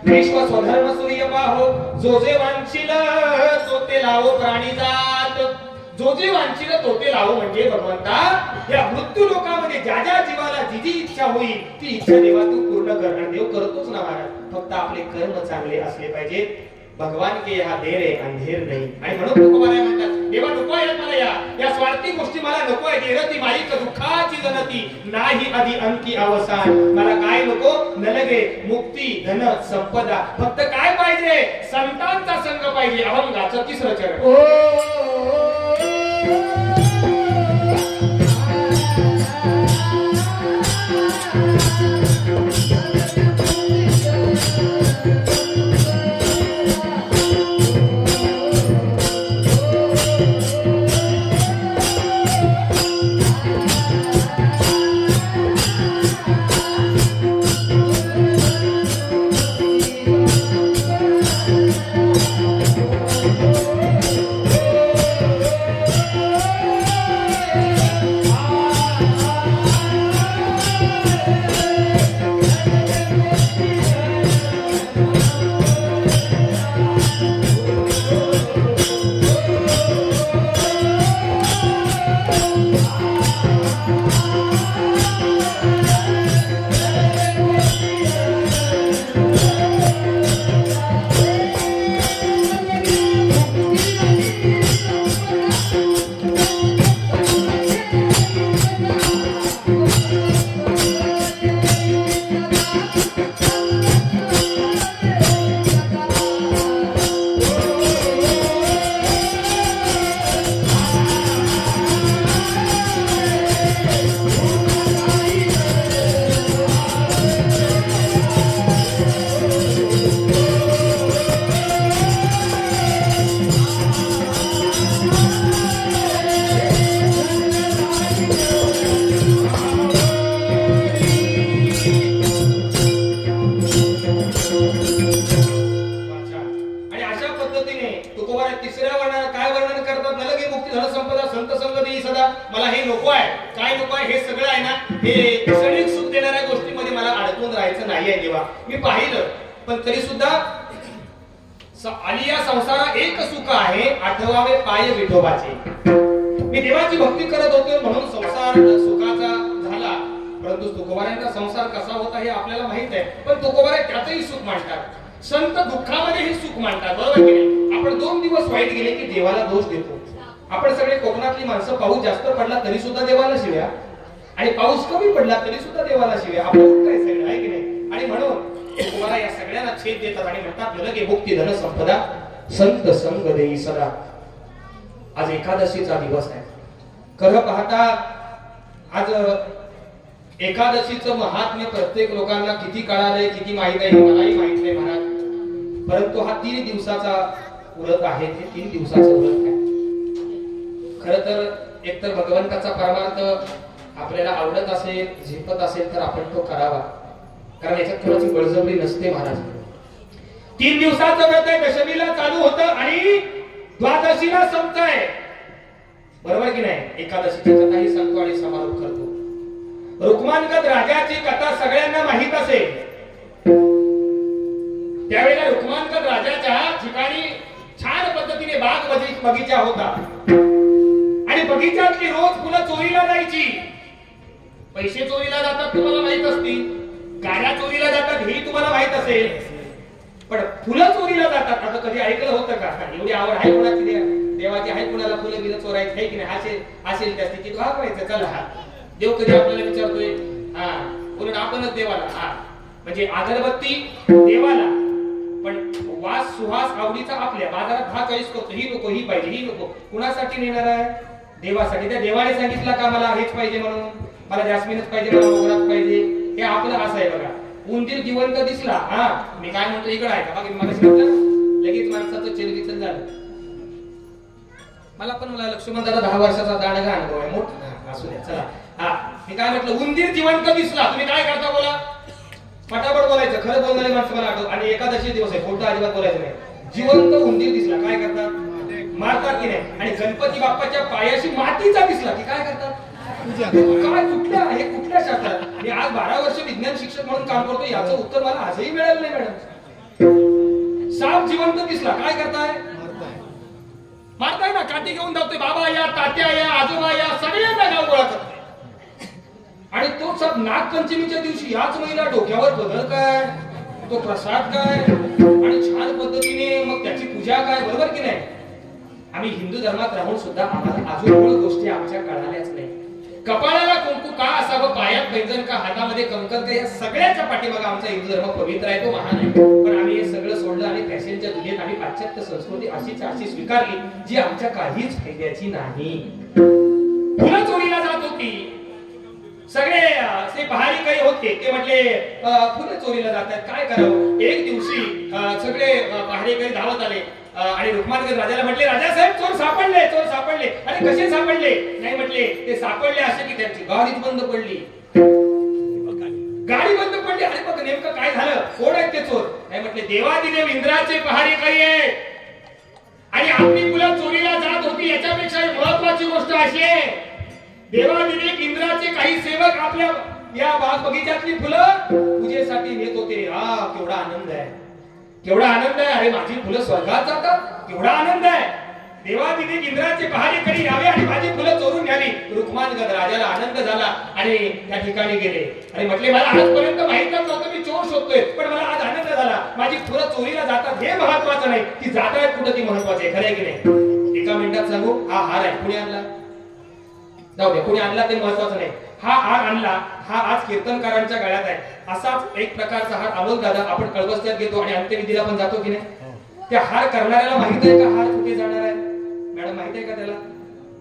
विश्व स्वधर्म सूर्य पाहो, जो जे वांछिल तो ते लावो प्राणी जात. जो जे वांछिल तो ते लावो म्हणजे भगवंता या मृत्यू लोकामध्ये ज्या ज्या जीवाला जी जी इच्छा होईल ती इच्छा देवा तू पूर्ण करणार. देव करतोच ना महाराज, फक्त आपले कर्म चांगले असले पाहिजेत. भगवान के यहाँ देर है अंधेर नहीं. आणि म्हणून तुकोबाराय म्हणतात देवा नको आहे मला या स्वार्थी गोष्टी मला नको आहे. देरती माईक दुःखाची जनती नाही आधी अंती अवसान. मला काय नको? न लगे मुक्ती धन संपदा. फक्त काय पाहिजे? संतांचा संग पाहिजे. अभंगाचं 3रं चरण. तुकोबा तिसऱ्या वर्णन काय वर्णन करतात, नलगे मुक्ती धन संपदा संत संग देई सदा. मला हे नको आहे. काय नको आहे? हे सगळं आहे ना, हे क्षणिक सुख देणाऱ्या गोष्टीमध्ये मला अडकून राहायचं नाही आहे देवा. मी पाहिलं पण तरी सुद्धा आलिया संसारा एक सुख आहे, आठवावे पाय विठोबाचे. मी देवाची भक्ती करत होतो म्हणून संसार सुखाचा झाला, परंतु तुकोबारांचा संसार कसा होता हे आपल्याला माहित आहे. पण तुकोबारे त्यातही सुख मांडतात, संत दुःखामध्येही सुख मांडतात, बरोबर की नाही? आपण 2 दिवस वाईट गेले की देवाला दोष देतो. आपण सगळे कोकणातली माणसं, पाऊस जास्त पडला तरी सुद्धा देवाला शिव्या, आणि पाऊस कमी पडला तरी सुद्धा देवाला शिव्या. आपण काय सगळं आहे की नाही? आणि म्हणून तुकोबारा या सगळ्यांना छेद देतात आणि म्हणतात नलगे मुक्ती धन संपदा संत संग देई सदा. आज एकादशीचा दिवस आहे. खरं पाहता आज एकादशीचं महात्म्य प्रत्येक लोकांना किती कळालंय, किती माहित आहे हे मलाही माहित नाही महाराज. परंतु हा 3 दिवसाचा व्रत आहे, ते 3 दिवसाचं व्रत आहे. खरं तर एकतर भगवंताचा परमार्थ आपल्याला आवडत असेल, झेपत असेल तर आपण तो करावा, कारण याच्यात कोणाची बळजबरी नसते महाराज. 3 दिवसाचं व्रत आहे. दशमीला चालू होतं आणि द्वादशीला संपतंय, बरोबर की नाही? एकादशीची कथाही सांगतो आणि समारोप करतो. रुक्मांगद राजाची कथा सगळ्यांना माहित असेल. त्यावेळेला रुक्मांगद राजाच्या ठिकाणी छान पद्धतीने बाग बगीचा होता आणि बगीच्यातली रोज फुलं चोरीला जायची. पैसे चोरीला जातात तुम्हाला माहित असतील, गाड्या चोरीला जातात हेही तुम्हाला माहित असेल, पण फुलं चोरीला जातात. आता कधी ऐकलं होतं का? एवढी आवड आहे कोणाची देवाची आहे, कुणाला फुलं बिलं चोरायची आहे की नाही? असेल त्या स्थितीत वागवायचं. चला हा देव कधी आपल्याला विचारतोय? उलट आपणच देवाला. म्हणजे अगरबत्ती देवाला, पण वास सुहास आवडीचा आपल्या. बाजारात हा चॉईस करतो, ही नको, ही पाहिजे, ही नको. कुणासाठी नेणार आहे? देवासाठी. त्या देवाने सांगितलं का मला हेच पाहिजे म्हणून, मला जास्मिनच पाहिजे, मला मोगराच पाहिजे. हे आपलं असं आहे बघा. उंदीर जिवंत दिसला, मी काय म्हणतो इकडे आहे का? बाकी मला लगेच माणसाचं चिरविचन झालं. मला पण लक्ष्मण दादा 10 वर्षाचा दांडगा अनुभव आहे, मोठा असू द्या. चला मी काय म्हटलं, उंदीर जिवंत दिसला, तुम्ही काय करता बोला? पटापट बोलायचं, खरं बोलणारे माणसं मला आठवत. आणि एकादशी दिवस आहे, खोटं अजिबात बोलायचं नाही. जिवंत उंदीर दिसला काय करतात? मारतात की नाही? आणि गणपती बाप्पाच्या पायाशी मातीचा दिसला की काय करतात? काय कुठल्या शास्त्रात? मी आज 12 वर्ष विज्ञान शिक्षक म्हणून काम करतो, याचं उत्तर मला आजही मिळालं नाही मॅडम. साप जिवंत दिसला काय करताय? मारताय ना, काठी घेऊन जातोय. बाबा या, तात्या या, आजोबा या, सगळ्यांना गाव गोळा करतोय. आणि तो सब नागपंचमीच्या दिवशी याच महिला डोक्यावर बदल काय, तो प्रसाद काय, आणि छान पद्धतीने मग त्याची पूजा काय, बरोबर की नाही? आम्ही हिंदू धर्मात राहून सुद्धा आम्हाला अजून मूळ गोष्टी आमच्या कळाल्याच नाही. कपाळाला कुंकू का असावं, पायात पैंजण का, हातामध्ये कंकण का, या सगळ्याच्या पाठीमागे आमचा हिंदू धर्म पवित्र आहे, तो महान आहे. पण आम्ही हे सगळं सोडलं आणि फॅशनच्या दुनियेत आम्ही पाश्चात्य संस्कृती अशी स्वीकारली जी आमच्या काहीच फायद्याची नाही. फुलं चोरीला जात होती, सगळे ते पहारीकरी होते, ते म्हटले फुलं चोरीला जातात, काय करावं? एक दिवशी सगळे पहारीकरी धावत आले आणि रुक्मांगद राजाला म्हटले, राजा साहेब चोर सापडले, चोर सापडले. अरे कसे सापडले? नाही म्हटले, ते सापडले असे की त्यांची गाडीच बंद पडली. गाडी बंद पडली. अरे बघ नेमकं काय झालं, कोण आहेत ते चोर? नाही म्हटले, देवादिदेव इंद्राचे पहारेकरी आहेत आणि आपली मुलं चोरीला जात होती. याच्यापेक्षा महत्वाची गोष्ट अशी आहे, देवादिदेव इंद्राचे काही सेवक आपल्या या बाग बगीच्यातली फुलं पूजेसाठी नेत होते. केवढा आनंद आहे, केवढा आनंद आहे. अरे माझी फुलं स्वर्गात जातात, केवढा आनंद आहे. देवादिदेव इंद्राचे पहारेकरी यावे आणि माझी फुलं चोरून न्यावी. रुक्मांगद राजाला आनंद झाला आणि त्या ठिकाणी गेले आणि म्हटले, मला आजपर्यंत माहितच नव्हतं मी चोर शोधतोय, पण मला आज आनंद झाला. माझी फुलं चोरीला जातात हे महत्वाचं नाही, ती जात आहेत कुठं ती महत्वाचं आहे. खरं आहे की नाही? एका मिनिटात सांगू, हा हार आहे, कुणी आणला? जाऊ दे, कुणी आणला ते महत्वाचं नाही. हा हार आणला, हा आज कीर्तनकारांच्या गळ्यात आहे. असाच एक प्रकारचा हार अमोल दादा आपण कळवस्त्यात घेतो आणि अंत्यविधीला पण जातो की नाही? त्या हार करणाऱ्याला माहित आहे का हार कुठे जाणार आहे? मॅडम माहित आहे का त्याला?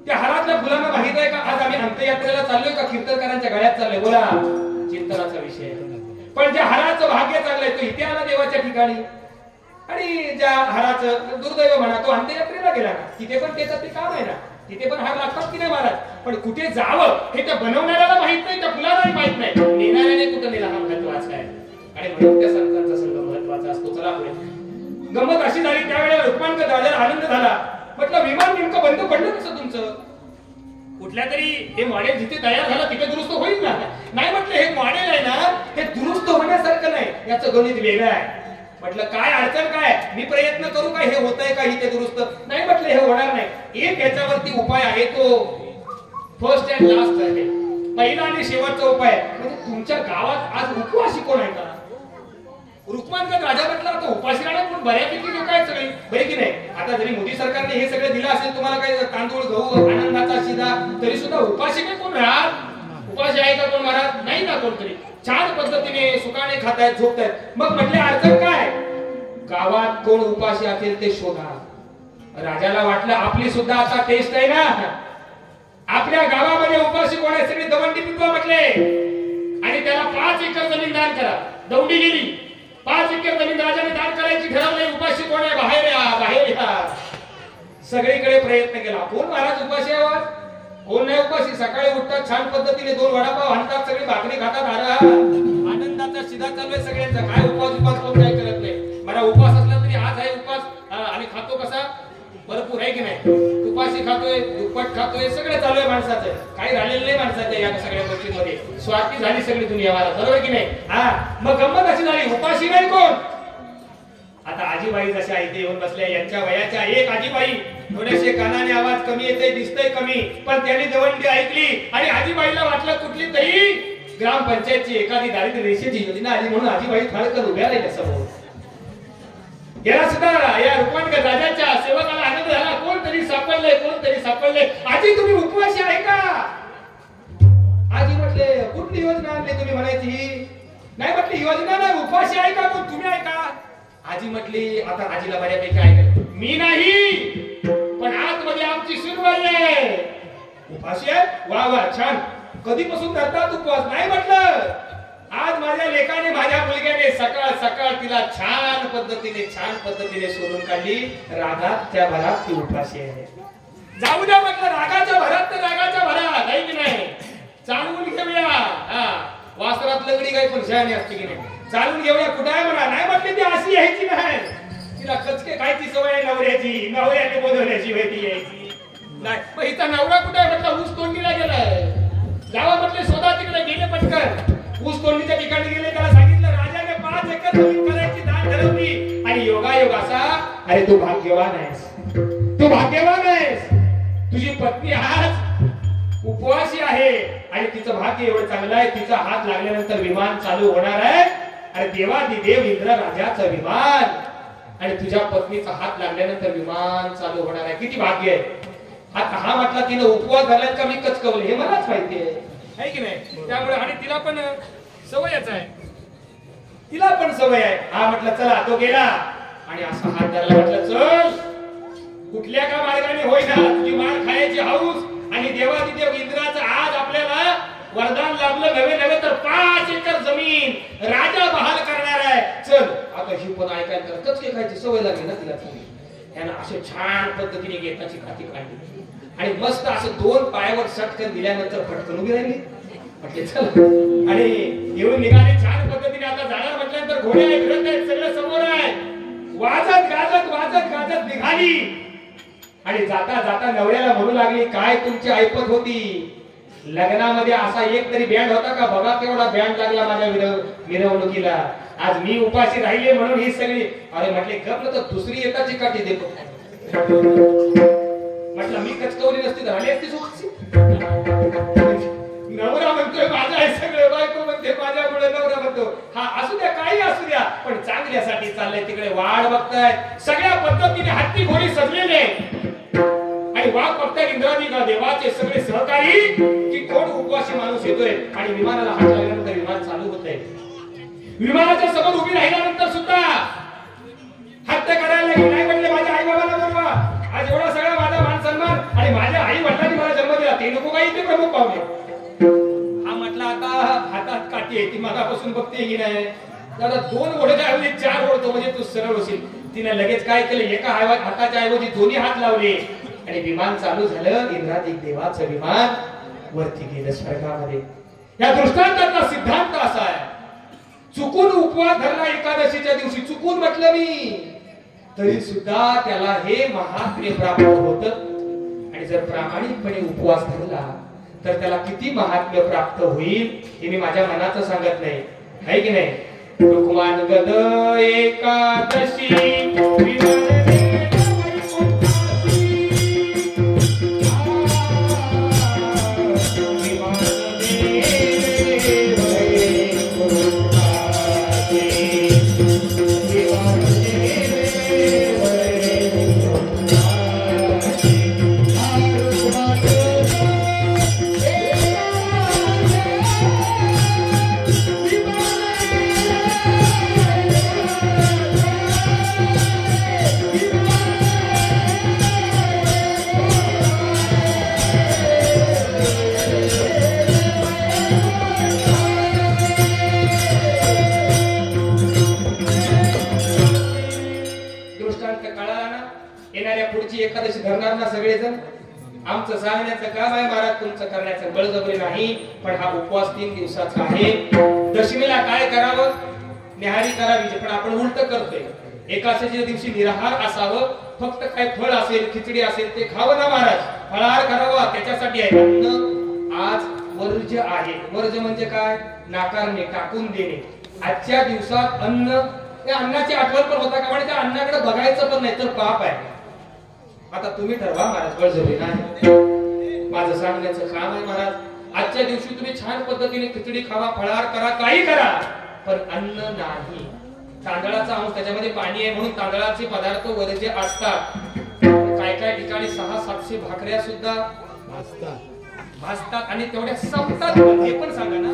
त्या हारातल्या फुलांना माहित आहे का आज आम्ही अंत्ययात्रेला चाललोय का कीर्तनकारांच्या गळ्यात चाललोय? बोला, चिंतनाचा विषय. पण ज्या हाराचं भाग्य चाललंय तो इथे आला देवाच्या ठिकाणी, आणि ज्या हाराचं दुर्दैव म्हणा तो अंत्ययात्रेला गेला ना, तिथे पण त्याचं ते काम आहे ना, तिथे पण हार लागतात की नाही महाराज? पण कुठे जावं हे त्या बनवणाऱ्याला माहित नाही, त्या फुलालाही माहित नाही, नेणाऱ्याने कुठं नेला हा महत्वाचा आहे. आणि म्हणून त्या संतांचा संघ महत्वाचा असतो. चला पुढे. गंमत अशी झाली त्यावेळेला रुक्मांक राजाला आनंद झाला. म्हटलं विमान नेमकं बंद पडलं कसं तुमचं? कुठल्या तरी हे मॉडेल जिथे तयार झालं तिथे दुरुस्त होईल ना? नाही म्हटलं हे मॉडेल आहे ना हे दुरुस्त होण्यासारखं नाही, याचं गणित वेगळं आहे. म्हटलं काय अडचण काय? मी प्रयत्न करू काय हे होतंय का इथे दुरुस्त? नाही म्हटलं हे होणार नाही. एक याच्यावरती उपाय आहे, तो फर्स्ट अँड लास्ट आहे, पहिला आणि शेवटचा उपाय. म्हणजे तुमच्या गावात आज उपवासी कोण आहे का? रुक्मांगद राजा म्हटलं आता उपाशी राहणार पण बऱ्यापैकी लोक आहेत सगळी, बरे की नाही? आता जरी मोदी सरकारने हे सगळं दिलं असेल तुम्हाला काही तांदूळ गहू आनंदाचा शिदा, तरी सुद्धा उपाशी काय कोण राहत? उपाशी आहे का कोण महाराज? नाही ना कोणतरी. छान पद्धतीने सुखाने खातायत झोपतायत. मग म्हटले अडचण काय? गावात कोण उपाशी असेल ते शोधा. राजाला वाटलं आपली सुद्धा आता टेस्ट आहे ना, आपल्या गावामध्ये उपाशी कोण आहे सगळी दवंडी पिंपा म्हटले आणि त्याला 5 एकर जमीन दान करा. दौंडी गेली, 5 एकर जमीन राजाने दान करायची ठरवली. उपाशी कोण आहे? बाहेर या, बाहेर या. सगळीकडे प्रयत्न केला. कोण महाराज उपाशी आहे? कोण नाही उपाशी? सकाळी उठतात छान पद्धतीने 2 वडापाव आणतात, सगळी भाकरी खातात, आनंदाचा शिदा चालू आहे सगळ्यांचा. काय उपास कोण काय करत नाही. मला उपास असला तरी आज आहे उपास आणि खातो कसा भरपूर आहे की नाही? उपाशी खातोय, दुप्पट खातोय, सगळं चालू आहे माणसाचं. काही राहिलेलं नाही माणसाचं या सगळ्या गोष्टींमध्ये. स्वार्थी झाली सगळी दुनिया मला, बरोबर की नाही? मग गंमत अशी झाली, उपाशी नाही कोण? आता आजीबाई जशा इथे येऊन बसल्या, यांच्या वयाच्या एक आजीबाई, थोडेसे कानाने आवाज कमी येते, दिसतंय कमी, पण त्यांनी दवंडी ऐकली आणि आजीबाईला वाटलं कुठली तरी ग्रामपंचायतची एखादी दारिद्र्य रेषेची योजना आली म्हणून आजीबाई फाळकर उभ्या राहिल्या समोर. याला सुद्धा या रुक्मांगद राजाच्या सेवकाला आनंद झाला. कोणतरी सापडले. आजी तुम्ही उपवासी आहे का? आजी म्हटले कुठली योजना आणली तुम्ही म्हणायची? नाही म्हटली योजना नाही, उपवासी आहे का कोण? तुम्ही आहे का? आजी म्हटली, आता आजीला बऱ्यापैकी ऐकलं, मी नाही पण आतमध्ये आमची सुनबाई आहे. उपाशी आहे? वा वा छान. कधीपासून धरतात उपवास? नाही म्हटलं आज माझ्या लेकाने माझ्या मुलग्याने सकाळ सकाळ तिला छान पद्धतीने सोडून काढली. रागाच्या भरात ती उपाशी आहे. जाऊ द्या म्हटलं, रागाच्या भरात तर रागाच्या भरात आहे की नाही? चालवून घेऊया. वासरात लगडी काय पण शहाणी असते की नाही? चालून घेऊया. कुठे आहे म्हणा? नाही म्हटले ती अशी यायची नाही, तिला कचके खायची सवय आहे नवऱ्याची, नवऱ्याने बोलवण्याची वेळी यायची नाही. मग हिचा नवरा कुठे आहे? म्हटलं ऊस तोंडीला गेलाय. जावा म्हटले शोधा. तिकडे गेले पटकन ऊस तोंडीच्या ठिकाणी गेले. त्याला सांगितलं राजाने 5 एकर जमीन करायची दान ठरवली आणि योगायोग असा, अरे तू भाग्यवान आहेस, तू भाग्यवान आहेस. तुझी पत्नी आज उपवासी आहे आणि तिचं भाग्य एवढं चांगलं आहे, तिचा हात लागल्यानंतर विमान चालू होणार आहे. अरे देवादिदेव इंद्र राजाचं विमान आणि तुझ्या पत्नीचा हात लागल्यानंतर विमान चालू होणार आहे. किती भाग्य आहे. आता हा म्हटला तिने उपवास धरल्यात का मी कचकवले हे मलाच माहिती आहे की नाही? त्यामुळे आणि तिला पण सवयच आहे, तिला पण सवय आहे. हा म्हटलं चला. तो गेला आणि असा हात धरला. म्हटलं चल कुठल्या का मार्गाने होईना तुझी मार खायची हौस आणि देवादिदेव इंद्राचं आज आपल्याला वरदान लाभलं नवे तर 5 एकर जमीन राजा बहाल करणार आहे. चल आता ही पण ऐकायला तर कचके खायची सवय लागली ना तिला. त्यानं असे छान पद्धतीने गेटाची खाती काढली आणि मस्त असं 2 पायावर सटकन दिल्यानंतर फटकन उभी राहिली. म्हटले चल आणि येऊन निघाले छान पद्धतीने. आता जाणार म्हटल्यानंतर घोडे आहेत, रथ आहेत, सगळं समोर आहे. वाजत गाजत निघाली आणि जाता जाता नवऱ्याला म्हणू लागली, काय तुमची ऐपत होती? लग्नामध्ये असा एक तरी बँड होता का? बघा केवढा बँड लागला माझ्या मिरवणुकीला. आज मी उपाशी राहिले म्हणून ही सगळी. अरे म्हटले गप तर दुसरी येताची काठी देतो. म्हटलं मी कचकवली नसती तर आली असती उपाशी. नवरा म्हणतोय माझा आहे सगळं, बायको म्हणते माझ्यामुळे नवरा म्हणतो. हा असू द्या, काही असू द्या, पण चांगल्यासाठी चाललंय. तिकडे वाढ बघतायत सगळ्या पद्धतीने, हत्ती घोडी सजलेले आणि वाघ बघताय इंद्रादी देवाचे सगळे सहकारी की कोण उपवासी माणूस येतोय. आणि विमानाला हात लागल्यानंतर विमान चालू होतंय. विमानाच्या समोर उभी राहिल्यानंतर सुद्धा हत्या करायला लागली. नाही म्हटले माझ्या आई बाबाला बोलवा, आज एवढा सगळा माझा मान सन्मान आणि माझ्या आई वडिलांनी मला जन्म दिला ते नको काही ते प्रमुख पाहुणे. हा म्हटला आता हातात काठी आहे ती मागापासून बघते की नाही. दादा 2 ओढच्या ऐवजी 4 ओढतो म्हणजे तू सरळ होशील. तिने लगेच काय केलं, एका हाताच्या ऐवजी 2 हात लावले आणि विमान चालू झालं. इंद्रादी देवाचं विमान वरती गेलं स्वर्गामध्ये. या दृष्टांताचा सिद्धांत असा आहे, चुकून उपवास धरला एकादशीच्या दिवशी, चुकून म्हटलं मी तरी सुद्धा त्याला हे महात्म्य प्राप्त होत. आणि जर प्रामाणिकपणे उपवास धरला तर त्याला किती महात्म्य प्राप्त होईल हे मी माझ्या मनाचं सांगत नाही, आहे की नाही. रुक्मान गद एकादशी एकादशी धरणार ना सगळेजण. आमचं सांगण्याचं काम आहे महाराज, तुमचं करण्याचं बळजबरी नाही. पण हा उपवास 3 दिवसाचा आहे. दशमीला काय करावं? निहारी करावी. पण आपण उलट करतोय. एकादशीच्या दिवशी निराहार असावं, फक्त काय फळ असेल, खिचडी असेल ते खावं ना महाराज. फळाहार करावा, त्याच्यासाठी आहे. अन्न आज वर्ज्य आहे. वर्ज्य म्हणजे काय? नाकारणे, टाकून देणे. आजच्या दिवसात अन्न, त्या अन्नाची आठवण पण होता का? म्हणजे त्या अन्नाकडे बघायचं पण नाही तर पाप आहे. आता तुम्ही ठरवा महाराज, बळजबरी नाही. माझं सांगण्याचं काम आहे महाराज. आजच्या दिवशी तुम्ही छान पद्धतीने खिचडी खावा, फळाहार करा, काही करा, पण अन्न नाही. तांदळाचा अंश, त्याच्यामध्ये पाणी आहे म्हणून तांदळाचे पदार्थ वर्ज्य असतात. काय काय ठिकाणी 600-700 भाकऱ्या सुद्धा भाजतात आणि तेवढ्या संपतात. हे पण सांगा ना,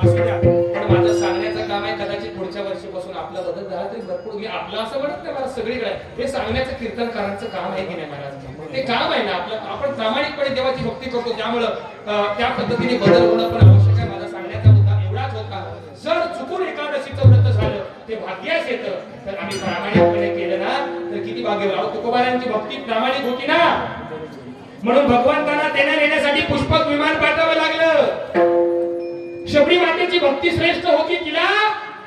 असू द्या. पण माझं सांगण्याचं काम आहे. कदाचित पुढच्या वर्षीपासून आपला बदल झाला तरी भरपूर. मी आपलं असं म्हणत नाही मला, सगळीकडे हे सांगण्याचं कीर्तनकारांचं काम आहे की नाही महाराज? ते काम आहे ना आपलं. आपण प्रामाणिकपणे देवाची भक्ती करतो, त्यामुळं त्या पद्धतीने बदल होणं पण आवश्यक आहे. माझा सांगण्याचा मुद्दा एवढाच होता. जर चुकून एकादशीचं व्रत झालं ते भाग्यास येतं, तर आम्ही प्रामाणिकपणे केलं ना तर किती भाग्य. तुकोबारांची भक्ती प्रामाणिक होती ना, म्हणून भगवंतांना देण्या नेण्यासाठी पुष्पक विमान पाठवावं लागलं. शबरी मातेची भक्ती श्रेष्ठ होती, तिला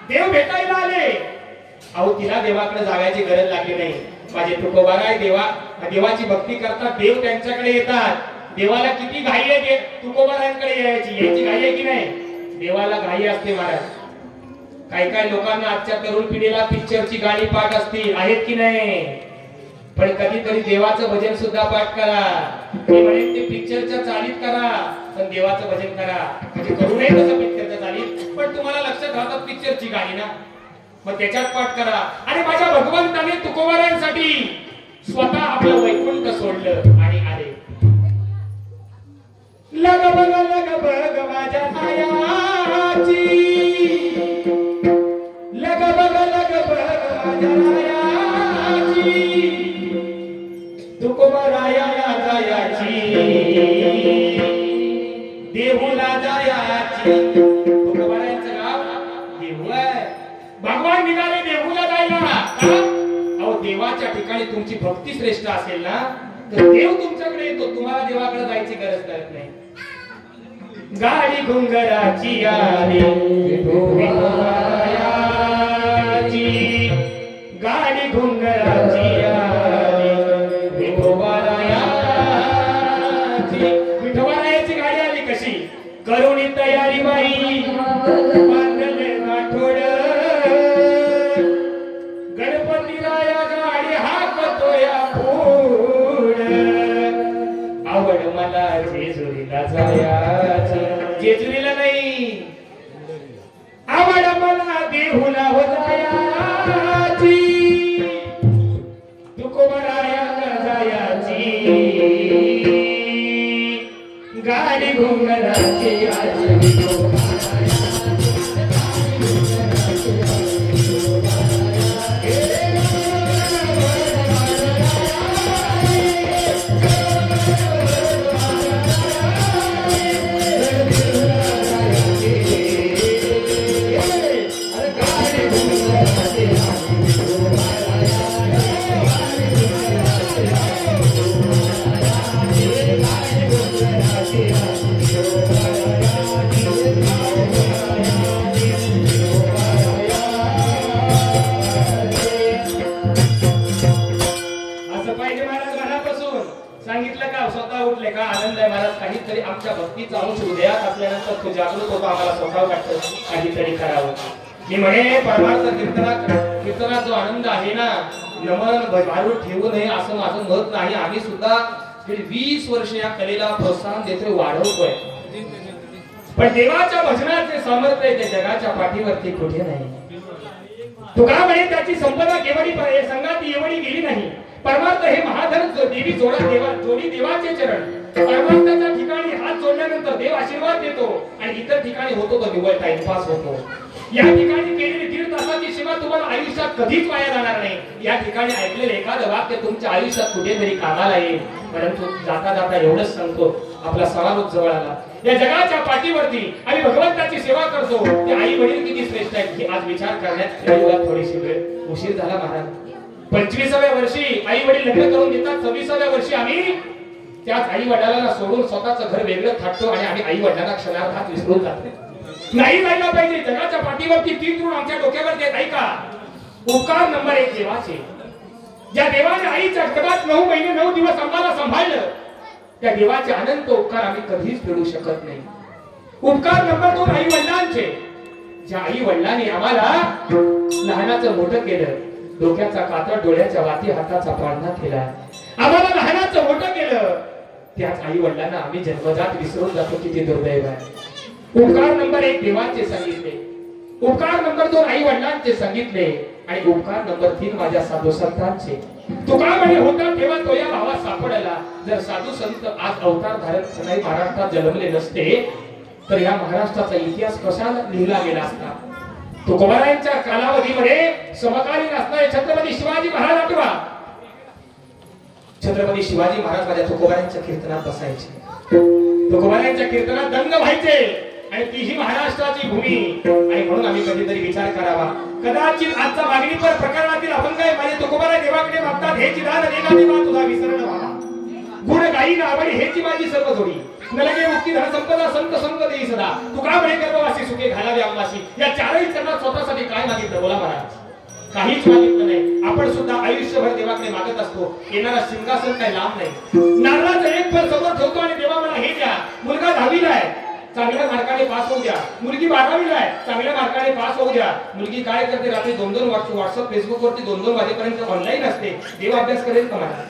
देव भेटायला आले. अहो, तिला देवाकडे जाण्याची गरज लागली नाही. माझे तुकोबाराय देवाची भक्ती करतात, देव त्यांच्याकडे येतात. देवाला किती घाई आहे तुकोबारांकडे यायची घाई आहे की नाही? देवाला घाई असते महाराज. काही काही लोकांना आजच्या तरुण पिढीला पिक्चरची गाणी पाठ असतील, आहेत की नाही? पण कधीतरी देवाचं भजन सुद्धा पाठ करा. मी म्हणेन ते पिक्चरच्या चालीत करा, पण देवाचं भजन करा. म्हणजे करू नये तसं पिक्चरच्या चालीत, पण तुम्हाला लक्षात राहतात पिक्चरची गाणी ना, मग त्याच्यात पाठ करा. आणि माझ्या भगवंताने तुकोबारांसाठी स्वतः आपलं वैकुंठ सोडलं आणि आले. लग बग माझ्या नायाची, लग बग माझ्या नायाची, तुकोबाराया जायाची, देहूला जायाची. तुकोबारायांचं गाव देहू आहे. भगवान निघाले देहूला जायला. अहो, देवाच्या ठिकाणी तुमची भक्ती श्रेष्ठ असेल ना तर देव तुमच्याकडे येतो. तुम्हाला देवाकडे जायची गरज पडत नाही. गाडी घुंगराची आली गाडी घुंगराची आली विठोबारायाची गाडी आली. कशी करुणी तयारी बाई, बांधले आठवड गणपती राया गाडी हाकतोया पुढ. आवड मला जेजुरीला जायाची, जेजुरीला नाही, आवड मला देहूला हो जायाची. सांगितलं का स्वतः उठले का आनंद आहे महाराज काहीतरी आमच्या भक्तीचा अंश हृदयात असल्यानंतर तो जागृत होतो आम्हाला स्वतः वाटतं काहीतरी करावं मी म्हणे परमार्थ कीर्तनाचा जो आनंद आहे ना नमन भारून ठेवू नये असं माझं मत नाही आम्ही सुद्धा 20 वर्ष या कलेला प्रोत्साहन देतोय वाढवतोय पण देवाच्या भजनाचे सामर्थ्य ते जगाच्या पाठीवरती कुठे नाही तुकाराम म्हणे त्याची संपदा केवढी संगाती एवढी गेली नाही परमार्थ हे महाधन देवी जोडी देवाचे चरण परमार्थाच्या ठिकाणी हात जोडल्यानंतर देव आशीर्वाद देतो आणि इतर ठिकाणी होतो तो निव्वळ टाइमपास होतो या ठिकाणी केलेली 1.5 तासाची सेवा तुम्हाला आयुष्यात कधीच वाया जाणार नाही या ठिकाणी ऐकलेले एखादं वाक्य तुमच्या आयुष्यात कुठेतरी कामाला येईल परंतु जाता जाता एवढंच सांगतो आपला समारोप जवळ आला या जगाच्या पाठीवरती आम्ही भगवंताची सेवा करतो ते आई वडील किती श्रेष्ठ आहेत हे आज विचार करण्यात थोडीशी वेळ उशीर झाला महाराज 25व्या वर्षी आई वडील लग्न करून देतात 26व्या वर्षी आम्ही त्याच आई वडिलांना सोडून स्वतःचं घर वेगळं थाटतो आणि आम्ही आई वडिलांना क्षणार्धात विसरून जातो नाही जायला पाहिजे जगाच्या पाठीवरती 3 ऋण आमच्या डोक्यावर देत ऐका उपकार नंबर 1 देवाचे ज्या देवाने आईच्या गर्भात 9 महिने 9 दिवस आम्हाला सांभाळलं त्या देवाचे अनंत उपकार आम्ही कधीच फेडू शकत नाही उपकार नंबर 2 आई वडिलांचे ज्या आई वडिलांनी आम्हाला लहानाचं मोठं केलं डोक्याचा कातळ डोळ्याच्या वाती हाताचा पाळणा केला आम्हाला लहानाचं मोठं केलं त्याच आई वडिलांना आम्ही जन्मजात विसरून जातो किती दुर्दैव आहे उपकार नंबर 1 देवाचे सांगितले उपकार नंबर 2 आई वडिलांचे सांगितले आणि उपकार नंबर 3 माझ्या साधू संतांचे तुकाराम होता तेव्हा तो या भावात सापडला जर साधू संत आज अवतार धारक नाही महाराष्ट्रात जन्मले नसते तर या महाराष्ट्राचा इतिहास कसा लिहिला गेला असता तुकोबारायांच्या कालावधीमध्ये समकालीन असणारे छत्रपती शिवाजी महाराज आठवा छत्रपती शिवाजी महाराज माझ्या तुकोबारायांच्या कीर्तनात बसायचे तुकोबारायांच्या कीर्तनात दंग व्हायचे आणि तीही महाराष्ट्राची भूमी आणि म्हणून आम्ही कधीतरी विचार करावा कदाचित आजचा मागणीपर प्रकरणातील अभंग आहे माझे तुकोबाराय देवाकडे मागतात हे चिदान देगा देवा तुझा विसरण व्हावा गुण गायी आवडी हेची माझी सर्व जोडी नलगे मुक्ती धन संपदा संत संग देई सदा तुकाराम म्हणे गर्भवासी सुखे घालावे आम्हाशी या चारही चरणात स्वतःसाठी काय मागितलं बोला महाराज काहीच मागितलं नाही आपण सुद्धा आयुष्यभर देवाकडे मागत असतो येणारा सिंहासन काही लांब नाही नारळाचं एक फळ समोर ठेवतो आणि देवा मला हे द्या मुलगा 10वीला आहे चांगल्या मार्काने पास होऊ द्या मुलगी 12वीला आहे चांगल्या मार्काने पास होऊ द्या मुलगी काय करते रात्री 2-2 व्हॉट्सअप फेसबुक वरती 2-2 वाजेपर्यंत ऑनलाईन असते देव अभ्यास करेल का मला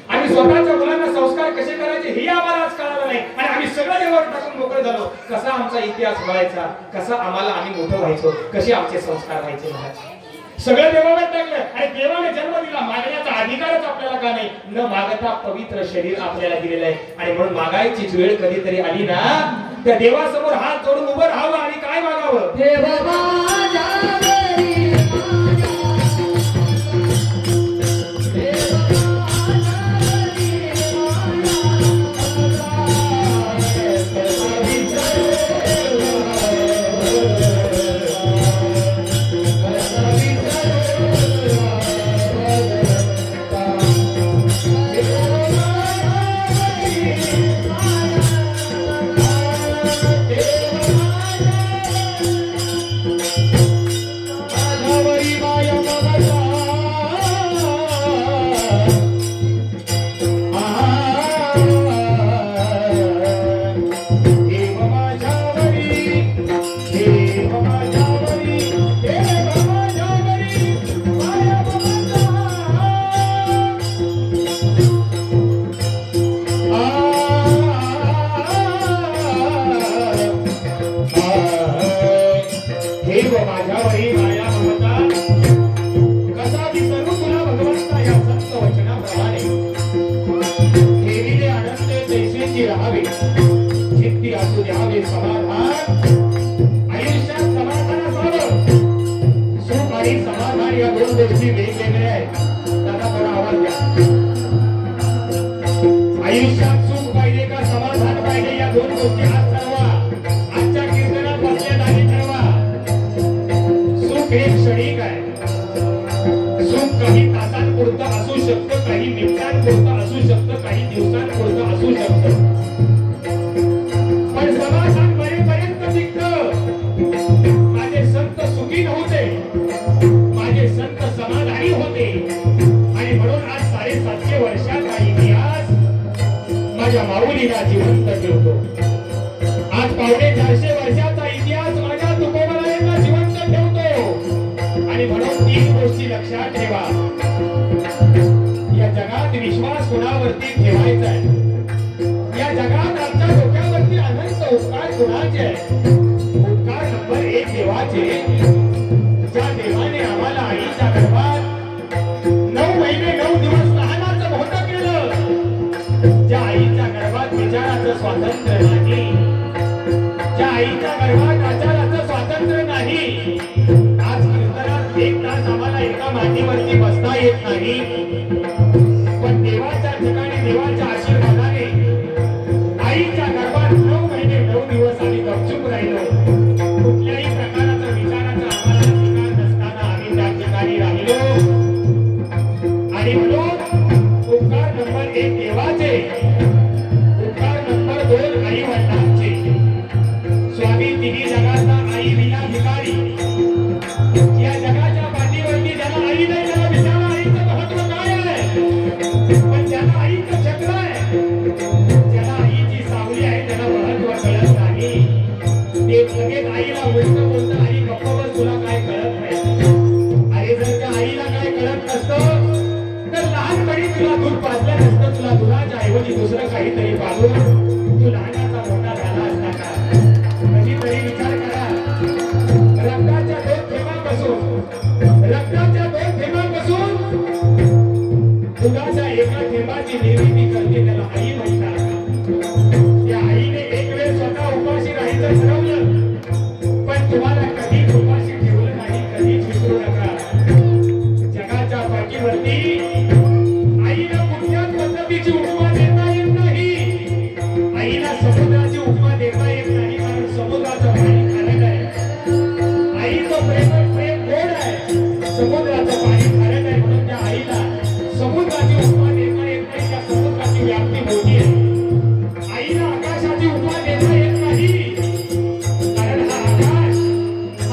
आम्ही स्वतःच्या मुलांना संस्कार कसे करायचे हे आम्हाला आज कळालं नाही आणि आम्ही सगळं देवावर टाकून मोकळे झालो कसा आमचा इतिहास व्हायचा कसा आम्हाला आम्ही मोठं व्हायचो कसे आमचे संस्कार व्हायचे महाराज सगळं देवावर टाकलं आणि देवाने जन्म दिला मागण्याचा अधिकारच आपल्याला का नाही न मागता पवित्र शरीर आपल्याला दिलेलं आहे आणि म्हणून मागायचीच वेळ कधीतरी आली ना त्या देवासमोर हात जोडून उभं राहावं आणि काय मागावं माझ्या माऊलीला जिवंत ठेवतो. आज 450 वर्षाचा इतिहास माझ्या तुकोबरायांना जिवंत ठेवतो. आणि म्हणून 3 गोष्टी लक्षात ठेवा. या जगात विश्वास कोणावरती ठेवायचा आहे? या जगात आमच्या डोक्यावरती अनंत उपकार कोणाचे आहे? उपकार नंबर 1 देवाचे. ज्या देवाने आम्हाला आईच्या गर्भात 9 महिने 9 दिवस लहानाचं मोठं केलं. ज्या आईच्या गर्भात विचाराचं स्वातंत्र्य नाही, ज्या आईच्या गर्भात आचाराचं स्वातंत्र्य नाही. आज कीर्तनात 1 तास आम्हाला एका मांडीवरती बसता येत नाही, पण देवाच्या ठिकाणी देवाच्या आशीर्वादाने आईच्या गर्भात 9 महिने 9 दिवस आम्ही गपचूप राहिलो. कुठल्याही प्रकारचा विचाराचा आम्हाला अधिकार नसताना आम्ही त्या ठिकाणी राहिलो. आणि म्हणून उपकार नंबर 1 देवाचे, उपकार नंबर 2 आई वडिलांचे. स्वामी तिन्ही जगाचा आई विना भिकारी. या जगाच्या पाठीवरती ज्याला आई नाही त्याला विचारा आईचं महत्व काय आहे. पण ज्याला आईचं चक्र आहे, ज्याला आईची सावली आहे, त्याला महत्व कळत नाही. ते लगेच आईला उलट बोलतं, आई गप्प बस, तुला काय कळत नाही. अरे जर त्या आईला काय कळत नसतं तर लहानपणी तुला दूध पाजलं नसतं. तुला दुधाच्या ऐवजी दुसरं काहीतरी पाजून तू लहानाचा मोठा झाला असता का? कधीतरी विचार करा. रक्ताच्या 2 थेंबापासून दुधाच्या एका थेंबाची निर्मिती करते, त्याला आई म्हणतात. त्या आईने एक वेळ स्वतः उपाशी राहायचं ठरवलं, पण तुम्हाला कधीच उपाशी ठेवलं नाही. कधीच विसरू नका. जगाच्या पाठीवरती आईला कुठल्याच पद्धतीची उपमा देता येत नाही. आईला समुद्राची उपमा देता येत नाही, कारण समुद्राचं पाणी खारट आहे. आईचं प्रेम गोड आहे, समुद्राचं पाणी खारट आहे. म्हणून त्या आईला समुद्राची उपमा देता येत नाही. त्या समुद्राची व्याप्ती मोठी आहे. आईला आकाशाची उपमा देता येत नाही, कारण हा